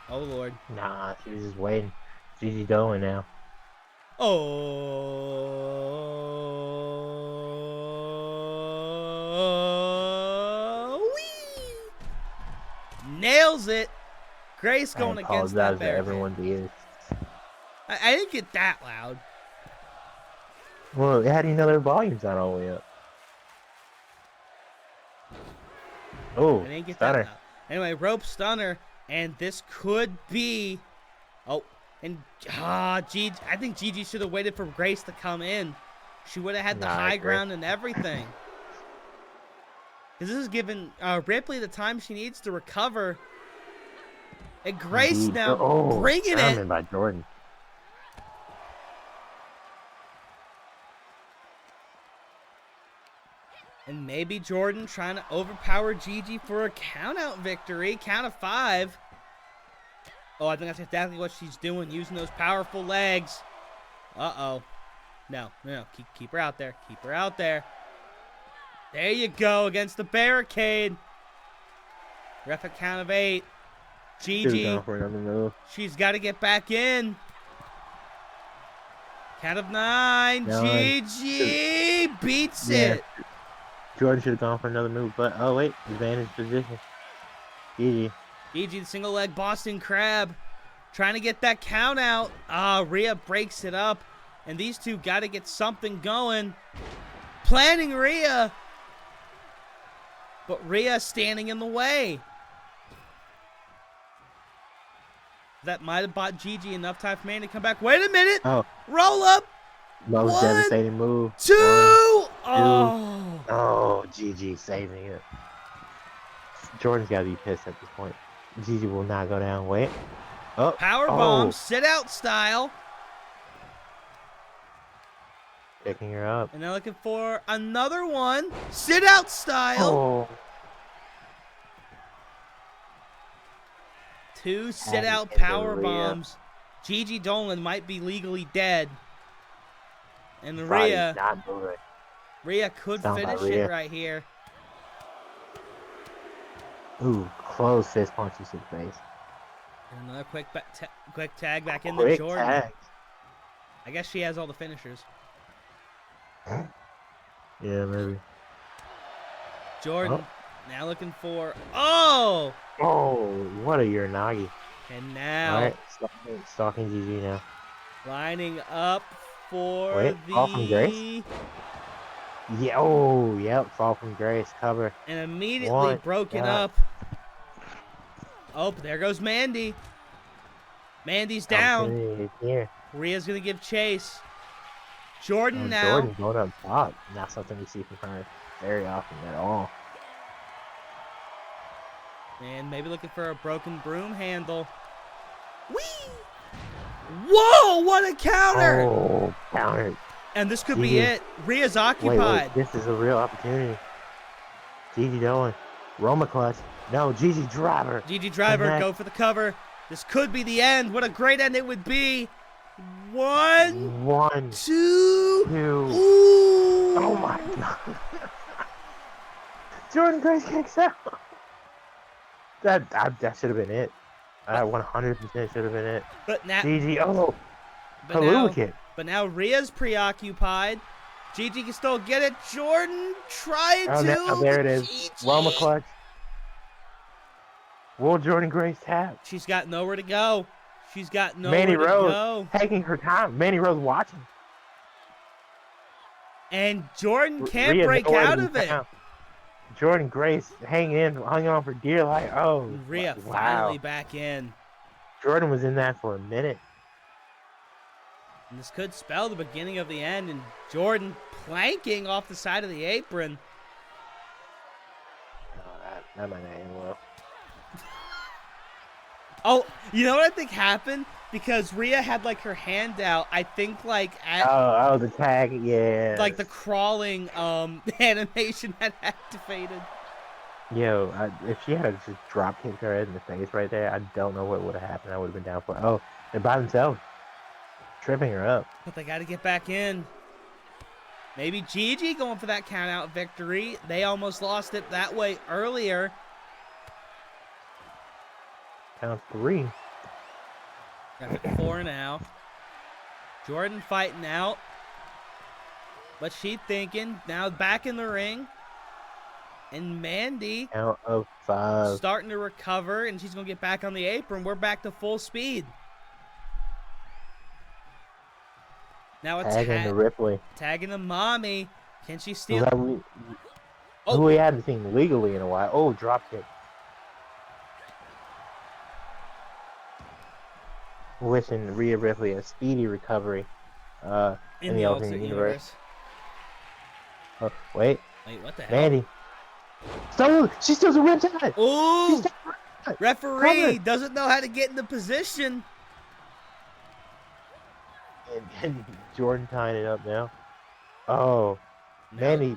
Lord. Nah, she was just waiting. Gigi going now. Oh, wee! nails it. Grace going I against that apologize to barricade. everyone's ears. I didn't get that loud. Well, how do you know their volume's not all the way up? Oh, I didn't get stunner. that loud. Anyway, rope stunner, and this could be. Oh, and Gigi. I think Gigi should have waited for Grace to come in. She would have had the high ground and everything. Because this is giving Ripley the time she needs to recover. And Grace Indeed. now bringing German it. by Jordan. And maybe Jordan trying to overpower Gigi for a count-out victory. Count of 5. Oh, I think that's exactly what she's doing, using those powerful legs. Uh-oh. No. Keep her out there. Keep her out there. There you go, against the barricade. Ref at count of 8. Gigi. Going for another move. She's got to get back in. Count of 9. Gigi beats it. Jordan should have gone for another move, but oh wait, advantage position. Gigi. Gigi, the single leg Boston Crab, trying to get that count out. Rhea breaks it up, and these two got to get something going. Planning Rhea, but Rhea standing in the way. That might have bought Gigi enough time for Mandy to come back. Wait a minute. Oh. Roll up. Most 1, devastating move. 2. 1, 2. Oh. Oh, Gigi saving it. Jordan's got to be pissed at this point. Gigi will not go down. Wait. Oh. Power bomb, sit out style. Picking her up. And they're looking for another one. Sit out style. Oh. 2 sit out power bombs. Gigi Dolan might be legally dead. And Rhea could finish it right here. Ooh, close fist punches to the face. And another quick tag back into Jordan. Tag. I guess she has all the finishers. Yeah, maybe. Jordan now looking for. Oh! Oh, what a Uranagi. And now. Alright, stalking Gigi now. Lining up for Wait, the. fall from Grace? Yeah, oh, yep, fall from Grace, cover. And immediately broken up. Oh, there goes Mandy. Mandy's down. Here. Rhea's going to give chase. Jordan now. Jordan going up top. Not something we see from her very often at all. And maybe looking for a broken broom handle. Whee! Whoa, what a counter! Oh, counter. And this could be it. Rhea's occupied. Wait, this is a real opportunity. Gigi Dolan. Roma clutch. No, Gigi Driver. Gigi Driver, go for the cover. This could be the end. What a great end it would be. 1, 2. Ooh. Oh my god. Jordan Grace kicks out. That should have been it. 100% should have been it. But now, Gigi, but now Rhea's preoccupied. Gigi can still get it. Jordan trying to. Now, there it is. Gigi. Roma clutch. Will Jordan Grace tap? She's got nowhere to go. She's got nowhere Mandy to Rose go. taking her time. Mandy Rose watching. And Jordan can't break out of it. Jordan Grace hung on for dear life. Oh, Rhea finally back in. Jordan was in that for a minute. And this could spell the beginning of the end. And Jordan planking off the side of the apron. Oh, that might not end well. Oh, you know what I think happened? Because Rhea had like her hand out, I think like at the tag, yeah. like the crawling animation had activated. Yo, if she had just drop kicked her head in the face right there, I don't know what would have happened. I would have been down for it. Oh, they're by themselves. Tripping her up. But they got to get back in. Maybe Gigi going for that count out victory. They almost lost it that way earlier. Count 3. Got 4 now. Jordan fighting out. But she thinking. Now back in the ring. And Mandy Count of 5. starting to recover, and she's going to get back on the apron. We're back to full speed. Now a Tagging to Ripley. tagging to Mami. Can she steal? Who we haven't seen legally in a while. Oh, drop kick. Wishing Rhea Ripley a speedy recovery in the alternate universe. Oh, wait. Wait, what the hell? Mandy. She steals a riptide. Ooh! Referee doesn't know how to get into position. And Jordan tying it up now. Oh, No. Mandy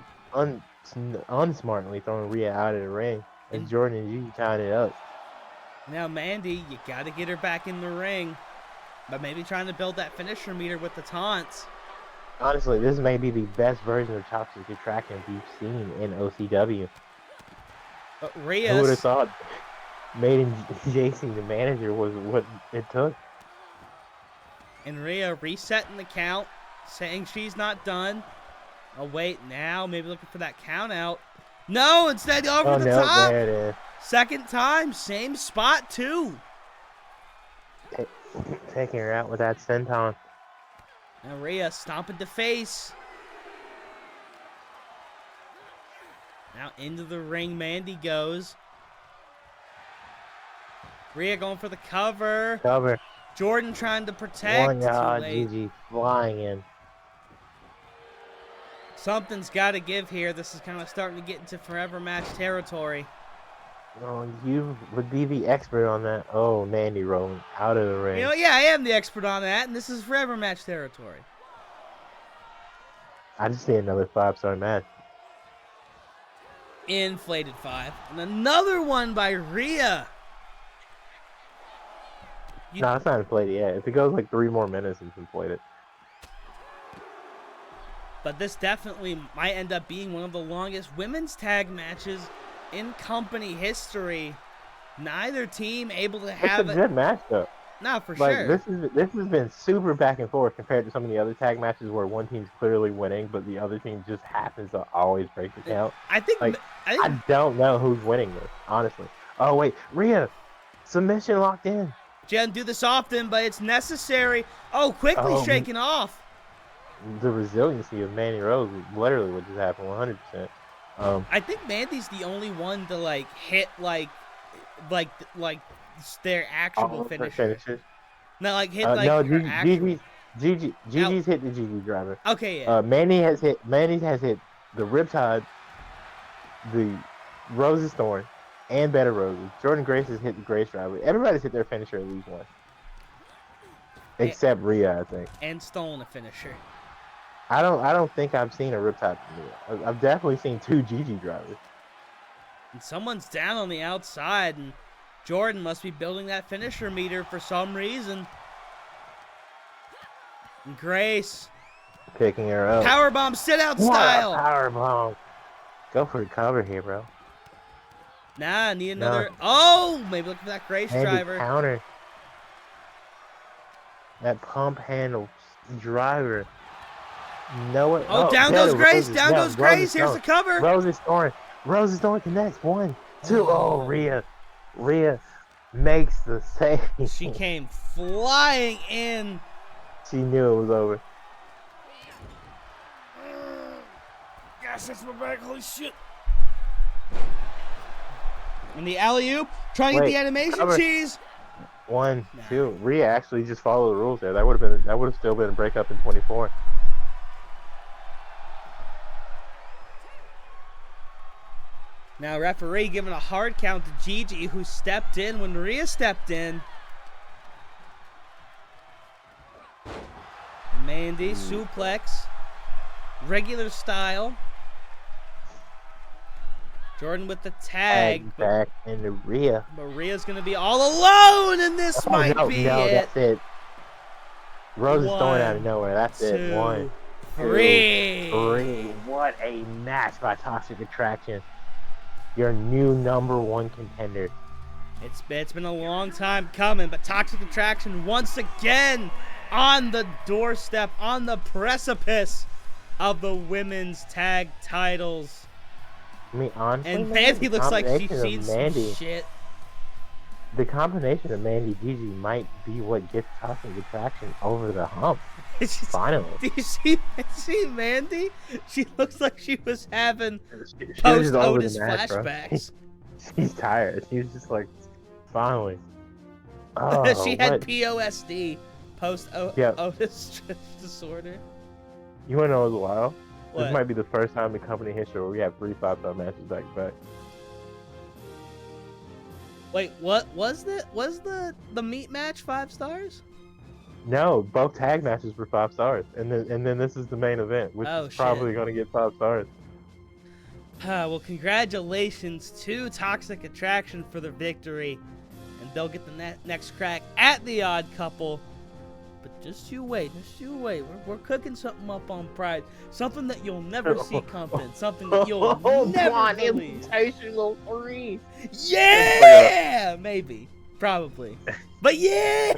unsmartly throwing Rhea out of the ring. And Jordan and Gigi tying it up. Now, Mandy, you got to get her back in the ring. But maybe trying to build that finisher meter with the taunts. Honestly, this may be the best version of Toxic Attraction we've seen in OCW. But Who Rhea, would have thought making JC the manager was what it took? and Rhea resetting the count, saying she's not done. Oh, wait, now maybe looking for that count out. No, instead over the top. There it is. Second time, same spot too. Taking her out with that senton. Now Rhea stomping to face. Now into the ring, Mandy goes. Rhea going for the cover. Jordan trying to protect. Too late. Gigi flying in. Something's got to give here. This is kind of starting to get into forever match territory. Oh, you would be the expert on that. Oh, Mandy rolling out of the ring. You know, yeah, I am the expert on that, and this is forever match territory. I just need another 5-star match. Inflated 5. And another one by Rhea. No, it's not inflated yet. If it goes like 3 more minutes, it's inflated. But this definitely might end up being one of the longest women's tag matches in company history. Neither team able to have It's a good match, though. No, for Like, sure. this has been super back and forth compared to some of the other tag matches where one team's clearly winning, but the other team just happens to always break the count. I think I don't know who's winning this, honestly. Oh, wait. Rhea. Submission locked in. Jen do this often, but it's necessary. Oh, quickly shaken off. The resiliency of Mandy Rose is literally what just happened, 100%. I think Mandy's the only one to like hit like their actual finisher. No, like hit like no, her actual. Gigi's hit the Gigi driver. Okay, yeah. Mandy has hit the Riptide, the Rose's Thorn, and Better Roses. Jordan Grace has hit the Grace driver. Everybody's hit their finisher at least once. Except Rhea, I think. And stolen a finisher. I don't think I've seen a Riptide from Rhea. I've definitely seen 2 Gigi drivers. And someone's down on the outside, and Jordan must be building that finisher meter for some reason. And Grace. Picking her up. Powerbomb sit-out style. Powerbomb. Go for the cover here, bro. Nah, need another. No. Oh, maybe look for that Grace driver. Counter. That pump handle driver. Know it. Oh, down goes Grace. Down goes Grace. Here's the cover. Rose's Thorn connects. 1, 2. Oh, Rhea makes the save. She came flying in. She knew it was over. Gosh, that's my back. Holy shit. And the alley-oop. Trying to get the animation cheese. 1, 2. Rhea actually just followed the rules there. That would have still been a breakup in 24. Now referee giving a hard count to Gigi, who stepped in when Rhea stepped in. Mandy suplex, regular style. Jordan with the tag. Back into Rhea. But Rhea's gonna be all alone, and this might be it. That's it. Rose is throwing out of nowhere. That's it. 1, 3. 3. What a match by Toxic Attraction. Your new #1 contender. It's been a long time coming, but Toxic Attraction once again on the doorstep, on the precipice of the women's tag titles. I mean, honestly, And man, Mandy the looks like she's combination seen of some Mandy, shit. the combination of Mandy Gigi might be what gets Toxic Attraction over the hump. Finally. Do you see Mandy? She looks like she was having She was post just over the Otis match, bro. flashbacks. She's tired. She's just like, finally. Oh, She had what? POSD, post Yeah. Otis disorder. You want to know what's wild? What? This might be the first time in company history where we have 3 5-star matches back to back. Wait, what was the meat match 5 stars? No, both tag matches were 5 stars, and then this is the main event, which Oh, is probably shit. going to get 5 stars. Well, congratulations to Toxic Attraction for the victory, and they'll get the next crack at the Odd Couple. But just you wait, We're cooking something up on Pride, something that you'll never see coming, something that you'll never believe. Yeah, maybe, probably, but yeah.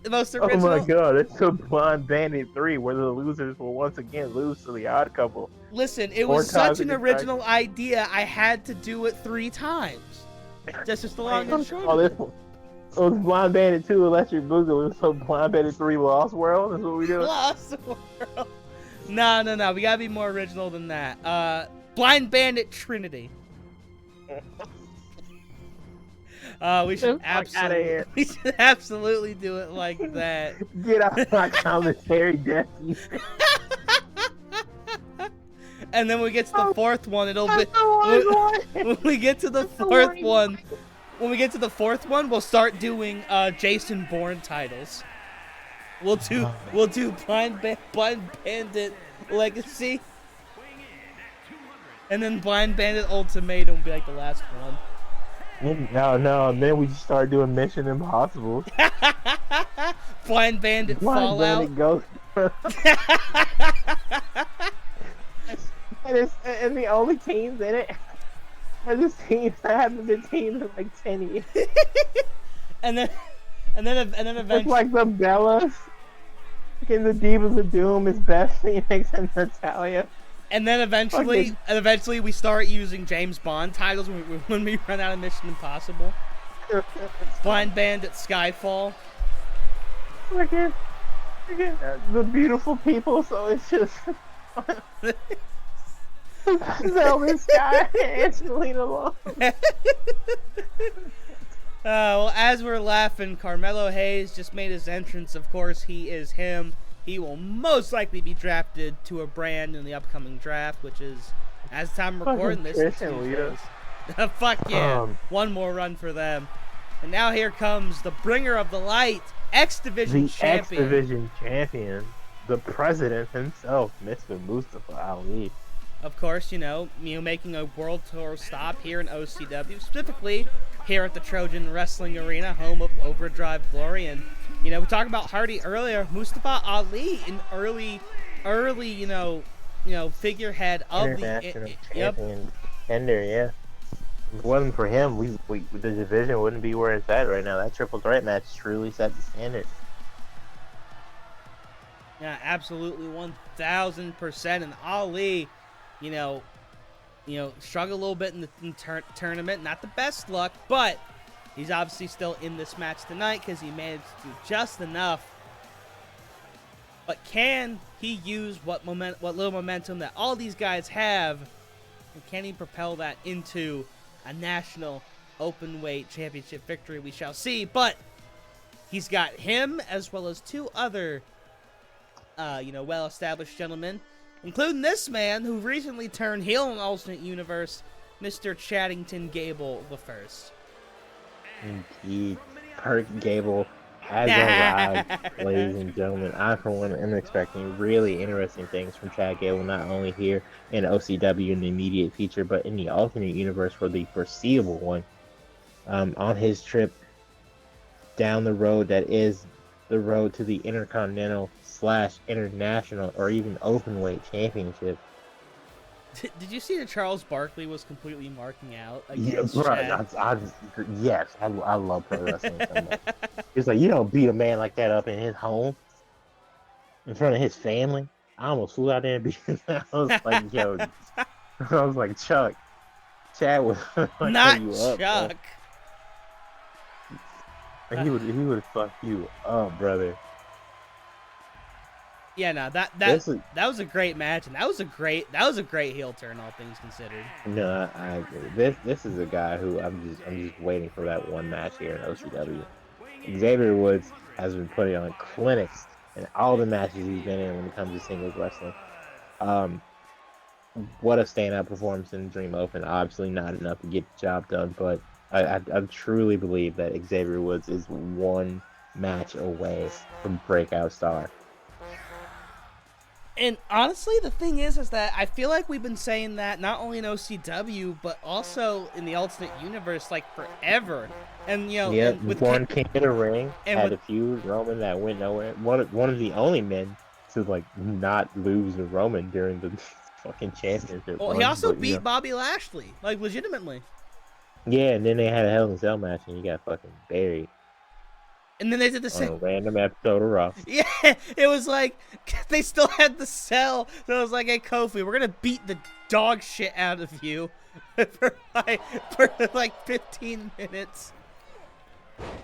The most original. Oh my god, it's a Blind Bandit 3 where the losers will once again lose to the Odd Couple. Listen, it Or was such Toxic an original idea, I had to do it 3 times. That's just the long and short Oh, of this it. one. Oh, it's Blind Bandit 2 Electric Boogaloo, so Blind Bandit 3 Lost World is what we do. Lost World. No. We gotta be more original than that. Blind Bandit Trinity. We should absolutely do it like that. Get out my commentary, Jesse. And then when we get to the 4th one, it'll be when we get to the 4th one. When we get to the 4th one, we'll start doing Jason Bourne titles. We'll do Blind Bandit Legacy, and then Blind Bandit Ultimatum will be like the last one. No, and then we just start doing Mission Impossible. Blind Bandit Fallout. Bandit Ghost. and the only teams in it are the teams that haven't been teams in like 10 years. and then eventually, it's like the Bellas. And the Divas of Doom is Beth Phoenix and Natalia. And then eventually we start using James Bond titles when we run out of Mission Impossible. Blind Bandit Skyfall. Look at the beautiful people, so it's just Velvet Sky and Angelina Long. Well, as we're laughing, Carmelo Hayes just made his entrance. Of course, he is him. He will most likely be drafted to a brand in the upcoming draft, which is, as the time of recording this, fuck yeah. One more run for them. And now here comes the bringer of the light, X Division champion. X Division champion, the president himself, Mr. Mustafa Ali. Of course, making a world tour stop here in OCW, specifically here at the Trojan Wrestling Arena, home of Overdrive Glory. And we talked about Hardy earlier. Mustafa Ali, an early, figurehead of international champion contender. Yeah, if it wasn't for him, the division wouldn't be where it's at right now. That triple threat match truly set the standard. Yeah, absolutely, 1000%. And Ali, struggled a little bit in the tournament. Not the best luck, but he's obviously still in this match tonight because he managed to do just enough. But can he use what little momentum that all these guys have, and can he propel that into a national Openweight Championship victory? We shall see. But he's got him as well as 2 other, well-established gentlemen, including this man who recently turned heel in Alternate Universe, Mr. Chaddington Gable the First. Indeed, Perk Gable has arrived, ladies and gentlemen. I, for one, am expecting really interesting things from Chad Gable, not only here in OCW in the immediate future, but in the alternate universe for the foreseeable one. On his trip down the road that is the road to the Intercontinental/International or even Openweight Championship. Did you see that Charles Barkley was completely marking out against Chad? Yes, I love pro wrestling so much. It's like, you don't beat a man like that up in his home, in front of his family. I almost flew out there and beat him. I was like, yo, I was like, Chuck, Chad would fuck Not you up, Chuck. bro. He would fuck you up, brother. Yeah, no, that This is was a great match, and that was a great heel turn, all things considered. no, I agree. This is a guy who I'm just waiting for that one match here in OCW. Xavier Woods has been putting on clinics in all the matches he's been in when it comes to singles wrestling. What a standout performance in Dream Open. Obviously not enough to get the job done, but I truly believe that Xavier Woods is one match away from breakout star. And honestly, the thing is that I feel like we've been saying that not only in OCW, but also in the Ultimate Universe, like, forever. And, you know, Yeah, and with one King of the Ring and had with- a feud Roman that went nowhere. One of the only men to like not lose to Roman during the fucking championship. well, run, he also but, beat Bobby Lashley, like, legitimately. yeah, and then they had a Hell in a Cell match and he got fucking buried And then they did the on same. a random episode of Raw. Yeah, it was like they still had the cell. So it was like, hey, Kofi, we're gonna beat the dog shit out of you for like 15 minutes.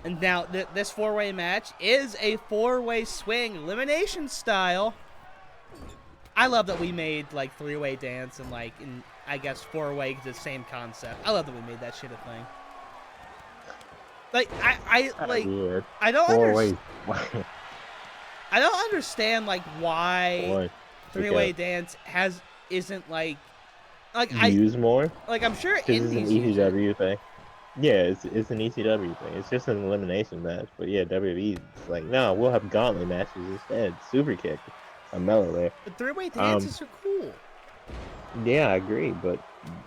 And now this four-way match is a four-way swing elimination style. I love that we made like three-way dance and like in I guess four-way the same concept. I love that we made that shit a thing. Like I Yeah, I don't four understand. ways. I don't understand like why Boy, three-way dance isn't like use more I'm sure because it's an indies use it. ECW thing. Yeah, it's an ECW thing. It's just an elimination match. But yeah, WWE is like, no, we'll have gauntlet matches instead. Super kick, a mellow there. But three-way dances are cool. Yeah, I agree, but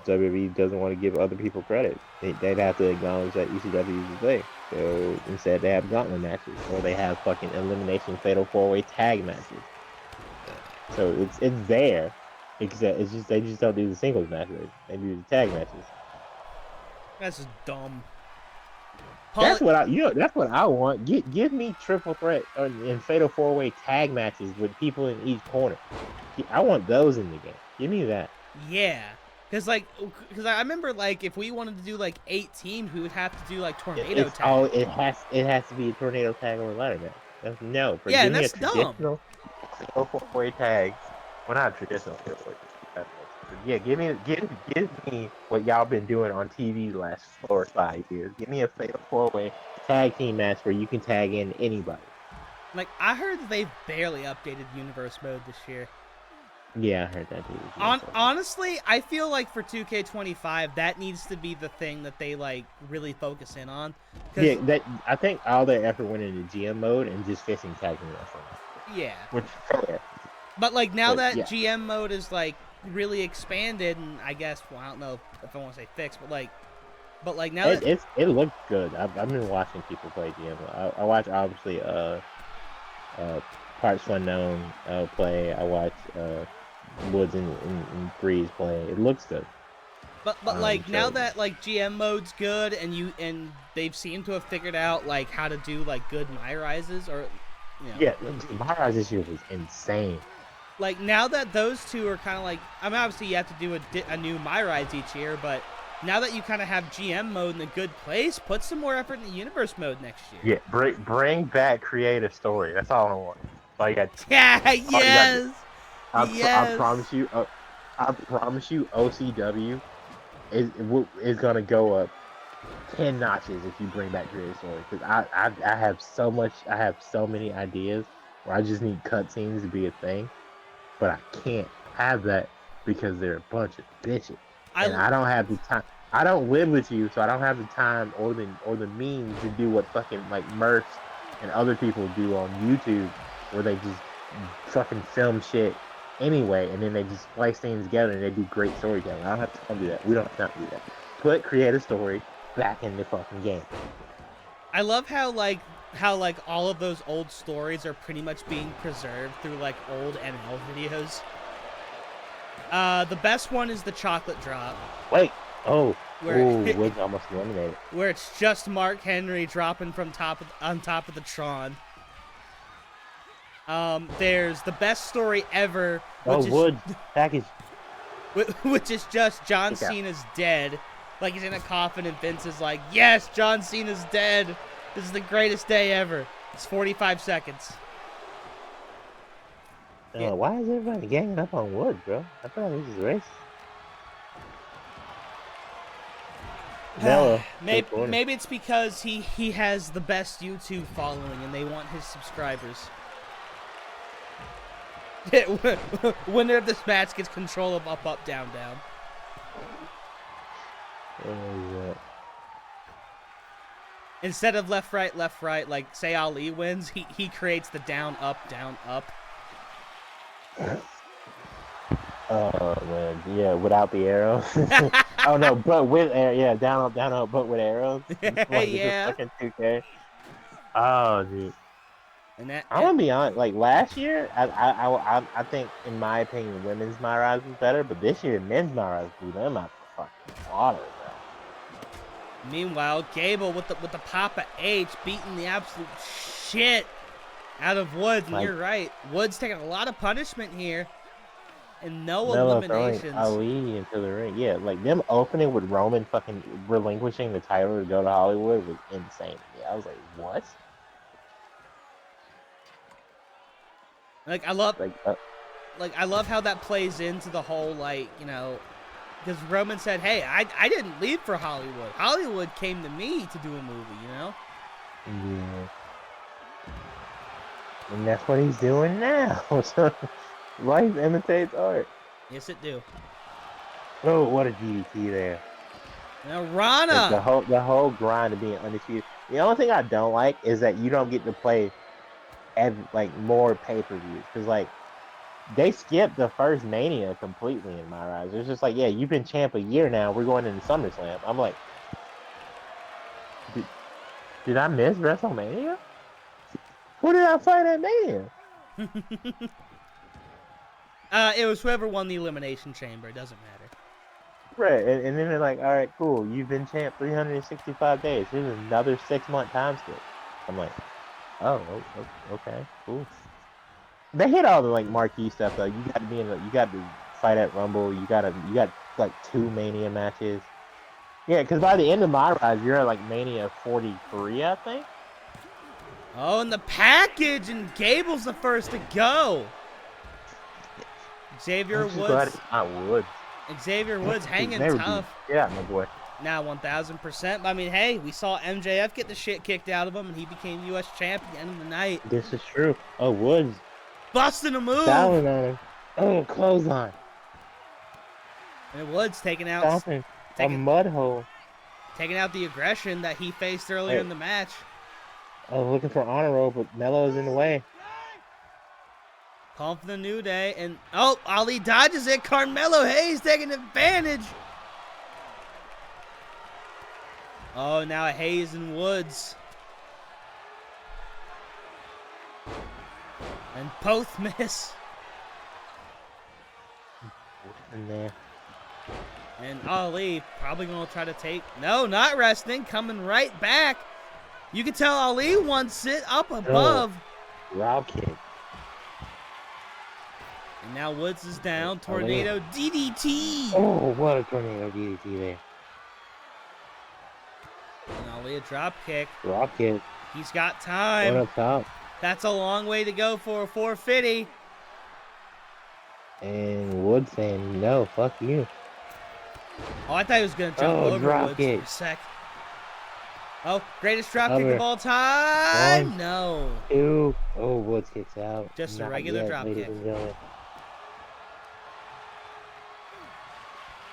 WWE doesn't want to give other people credit. They'd have to acknowledge that ECW is a thing. So instead, they have gauntlet matches, or they have fucking elimination fatal four-way tag matches. So it's there, except it's just they just don't do the singles matches. They do the tag matches. That's just dumb. That's what I want. Give me triple threat and fatal four-way tag matches with people in each corner. I want those in the game. Give me that. Yeah. Because I remember, like, if we wanted to do, like, 8 teams, we would have to do, like, tornado tag. Oh, it has to be a tornado tag or a ladder match. No, yeah, and give me that's a dumb. traditional four-way tags. Well, not traditional four-way tags. Yeah, give me what y'all been doing on TV the last 4 or 5 years. Give me a fatal four-way tag team match where you can tag in anybody. Like, I heard that they've barely updated Universe Mode this year. Yeah, I heard that too. Honestly, I feel like for 2K25, that needs to be the thing that they, like, really focus in on. Yeah, I think all their effort went into GM mode and just fixing tag team wrestling. Yeah. Which, fair. But, like, now that yeah. GM mode is, like, really expanded, and I guess, well, I don't know if I want to say fixed, but, like, now it looked good. I've been watching people play GM. I watch, obviously, Parts Unknown play. I watch Woods and Breeze play. It looks good. But like now that like GM mode's good and they've seemed to have figured out like how to do like good My Rises or yeah, My Rise this year was insane. Like now that those two are kind of like obviously you have to do a new My Rise each year, but now that you kind of have GM mode in a good place, put some more effort in the Universe mode next year. Yeah, bring back creative story. That's all I want. All you got. Yeah, yes. I promise you. I promise you, OCW is gonna go up 10 notches if you bring back creative story. Because I have so much. I have so many ideas where I just need cutscenes to be a thing, but I can't have that because they're a bunch of bitches, and I don't have the time. I don't live with you, so I don't have the time or the means to do what fucking like Murphs and other people do on YouTube, where they just fucking film shit anyway, and then they just splice things together and they do great storytelling. I don't have to do that. We don't have time to do that. Put creative story back in the fucking game. I love how all of those old stories are pretty much being preserved through like old NL videos. The best one is the chocolate drop. Wait, Where Woods almost eliminated. Where it's just Mark Henry dropping from on top of the Tron. There's the best story ever. Woods package. which is just John Okay. Cena's dead. Like he's in a coffin and Vince is like, yes, John Cena's dead. This is the greatest day ever. It's 45 seconds. Yeah. Why is everybody ganging up on Wood, bro? I feel like this is racist. Mello, Maybe it's because he has the best YouTube following and they want his subscribers. Winner of this match gets control of up, up, down, down. Yeah. Instead of left, right, like say Ali wins, he creates the down, up, down, up. Oh man, yeah, without the arrows. Oh no, but with arrows. Yeah, down, up, but with arrows. Like, Yeah. Fucking 2K. Oh, dude. And that, I'm gonna be honest. Like last year, I think, in my opinion, women's My Rise was better, but this year, men's My Rise blew them out the fucking water, bro. Meanwhile, Gable with the Papa H beating the absolute shit out of Woods, and you're right. Woods taking a lot of punishment here, and no eliminations. Ali into the ring. Yeah, like them opening with Roman fucking relinquishing the title to go to Hollywood was insane. Yeah, I was like, what? Like I love how that plays into the whole, like, you know, because Roman said, hey, I didn't leave for Hollywood. Hollywood came to me to do a movie, you know? Yeah. And that's what he's doing now. So life imitates art. Yes, it do. Oh, what a DDT there. Now Rana. Like the whole grind of being undisputed. The only thing I don't like is that you don't get to play like more pay-per-views, because like they skipped the first Mania completely in my eyes. It's just like, yeah, you've been champ a year now. We're going into SummerSlam. I'm like, did I miss WrestleMania? Who did I fight at Mania? It was whoever won the Elimination Chamber. It doesn't matter. Right, and then they're like, all right, cool. You've been champ 365 days. Here's another 6-month time skip. I'm like, oh, okay, cool. They hit all the like marquee stuff though. You got to be in. You got to fight at Rumble. You got like 2 Mania matches. Yeah, because by the end of my rise, you're at like Mania 43, I think. Oh, and the package, and Gable's the first to go. Xavier Woods. Xavier Woods hanging tough. Yeah, my boy. Now 1,000%. I mean, hey, we saw MJF get the shit kicked out of him, and he became U.S. champ at the end of the night. This is true. Oh, Woods. Busting a move. Styling on him. Oh, clothesline. And Woods taking out a mud hole. Taking out the aggression that he faced earlier in the match. Oh, looking for honor roll, but Melo's in the way. Calling for the New Day, and oh, Ali dodges it. Carmelo Hayes taking advantage. Oh, now Hayes and Woods. And both miss. In there. And Ali probably going to try to take... No, not resting. Coming right back. You can tell Ali wants it up above. Rob kick. And now Woods is down. Tornado DDT. Oh, what a tornado DDT there. And Ali a drop kick. Drop kick. He's got time. One up top. That's a long way to go for a 450. And Woods saying, no, fuck you. Oh, I thought he was going to jump over Woods for a sec. Oh, greatest drop kick of all time. 1, no. 2. Oh, Woods kicks out. Just a regular drop kick.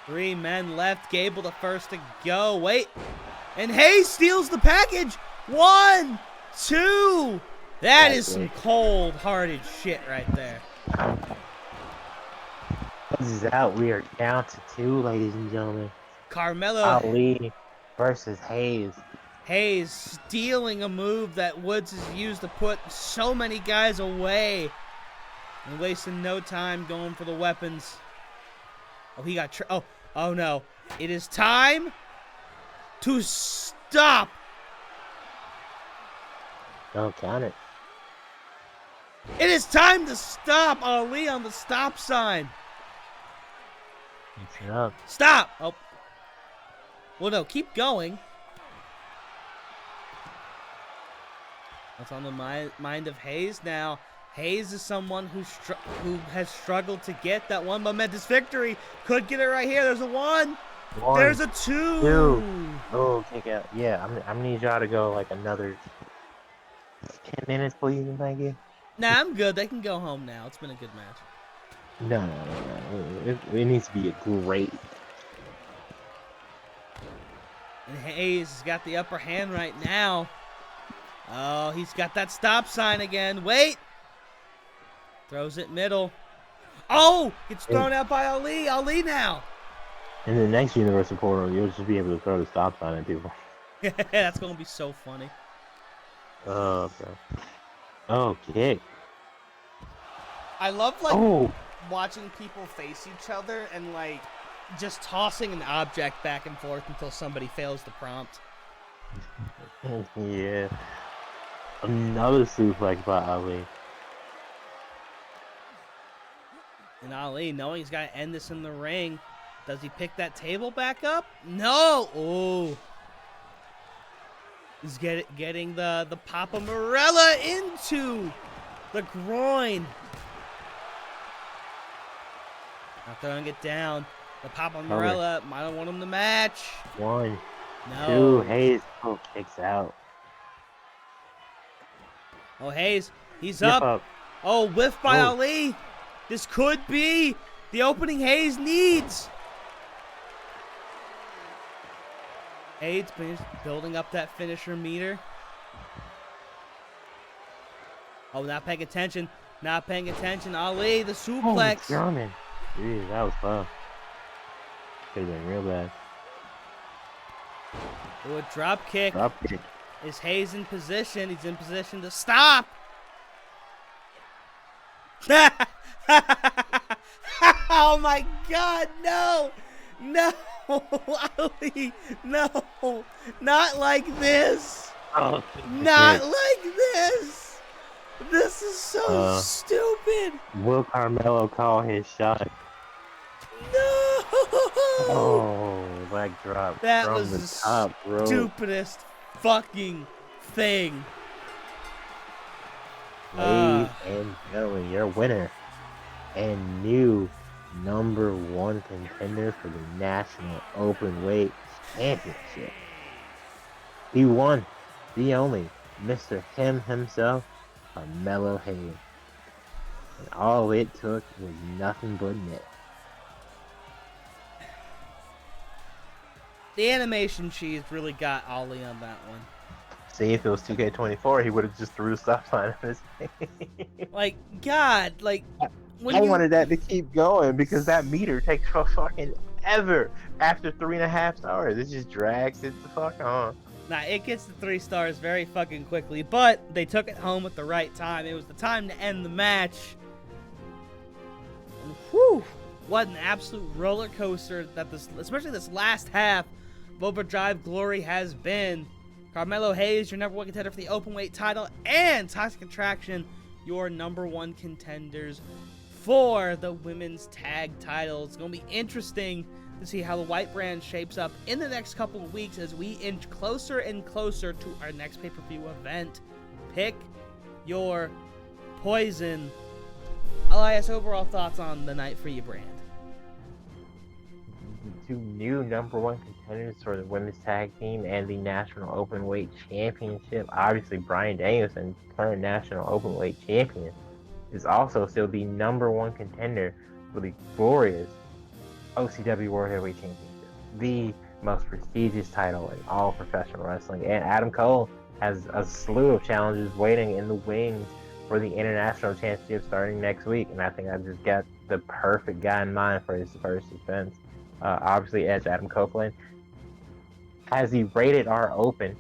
3 men left. Gable the first to go. Wait. And Hayes steals the package. 1, 2. That is some cold-hearted shit right there. Woods is out. We are down to 2, ladies and gentlemen. Carmelo. Ali versus Hayes. Hayes stealing a move that Woods has used to put so many guys away. And wasting no time going for the weapons. Oh, he got... Oh, no. It is time to stop. Don't count it. It is time to stop Ali on the stop sign. Mix it up. Stop! Oh. Well, no, keep going. That's on the mind of Hayes now. Hayes is someone who has struggled to get that one momentous victory. Could get it right here. There's a 1. There's a 2. Oh, take out. Yeah, I'm gonna need y'all to go like another 10 minutes, please, and thank you. Nah, I'm good. They can go home now. It's been a good match. No. It needs to be a great. And Hayes has got the upper hand right now. Oh, he's got that stop sign again. Wait. Throws it middle. Oh, gets thrown out by Ali. Ali now. In the next Universal Portal, you'll just be able to throw the stop sign at people. That's going to be so funny. Oh, bro. Oh, kick. I love, like, watching people face each other and, like, just tossing an object back and forth until somebody fails the prompt. Yeah. Another suplex by Ali. And Ali, knowing he's got to end this in the ring, does he pick that table back up? No! Oh. He's getting the Papa Morella into the groin. Not throwing it down. The Papa Morella might have won him the match. 1, No. 2, Hayes. Oh, kicks out. Oh, Hayes, he's up. Oh, whiff by Ali. This could be the opening Hayes needs. Hayes building up that finisher meter. Oh, not paying attention. Not paying attention. Ali, the suplex. Oh, German. Jeez, that was tough. Could have been real bad. Oh, a drop kick. Drop kick. Is Hayes in position? He's in position to stop. Oh my God, no. No, Ali, no. Not like this. Oh, Not like this. This is so stupid. Will Carmelo call his shot? No. Oh, leg drop That from was the top rope. Stupidest fucking thing. Ladies and gentlemen, your winner and new #1 contender for the National Openweight Championship. He won, the only Mr. Him himself, Carmelo Hayes. And all it took was nothing but net. The animation cheese really got Ali on that one. See, if it was 2K24, he would have just threw the stop sign on his face. Like, God, like, I wanted that to keep going because that meter takes for fucking ever after 3.5 stars. It just drags it the fuck on. Nah, it gets to 3 stars very fucking quickly, but they took it home at the right time. It was the time to end the match. And whew, what an absolute roller coaster that especially this last half of Overdrive glory has been. Carmelo Hayes, your #1 contender for the Openweight title, and Toxic Attraction, your #1 contenders for the women's tag titles. It's going to be interesting to see how the white brand shapes up in the next couple of weeks as we inch closer and closer to our next pay-per-view event. Pick your poison. Elias, overall thoughts on the night for you, brand? The 2 new #1 contenders for the women's tag team and the National Openweight Championship. Obviously, Bryan Danielson, current National Openweight Champion, is also still the #1 contender for the glorious OCW World Heavyweight Championship, the most prestigious title in all professional wrestling. And Adam Cole has a slew of challenges waiting in the wings for the International Championship starting next week. And I think I just got the perfect guy in mind for his first defense. Obviously, Edge Adam Copeland has the Rated R Open.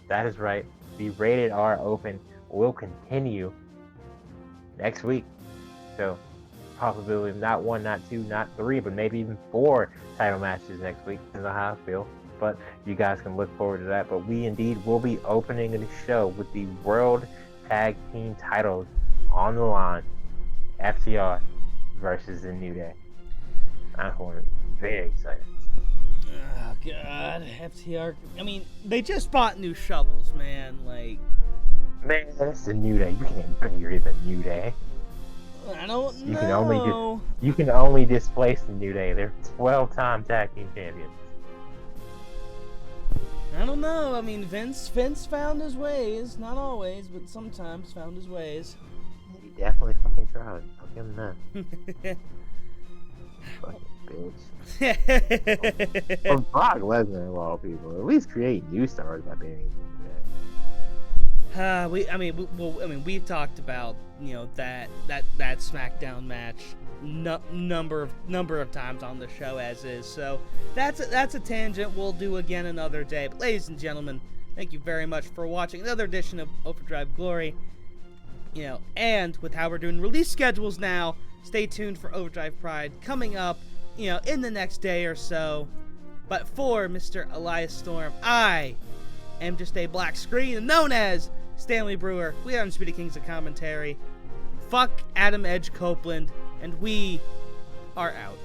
That is right. The Rated R Open will continue next week. So, possibility of not 1, not 2, not 3, but maybe even 4 title matches next week. Depends on how I feel. But you guys can look forward to that. But we indeed will be opening the show with the World Tag Team titles on the line. FTR versus the New Day. I'm very excited. Oh god, FTR. I mean, they just bought new shovels, man. Like, Man, that's the New Day. You can't bigger the New Day. I don't You know. can only displace the New Day. They're 12-time tag team champions. I don't know. I mean, Vince found his ways. Not always, but sometimes found his ways. He definitely fucking tried. I'll give him that. Fucking bitch. Or Brock Lesnar of all people. At least create new stars by burying the New Day. We've talked about, you know, that SmackDown match number of times on the show as is. So that's a tangent we'll do again another day. But ladies and gentlemen, thank you very much for watching another edition of Overdrive Glory. You know, and with how we're doing release schedules now, stay tuned for Overdrive Pride coming up, you know, in the next day or so. But for Mr. Elias Storm, I am just a black screen known as Stanley Brewer. We are Undisputed Kings of Commentary. Fuck Adam Edge Copeland, and we are out.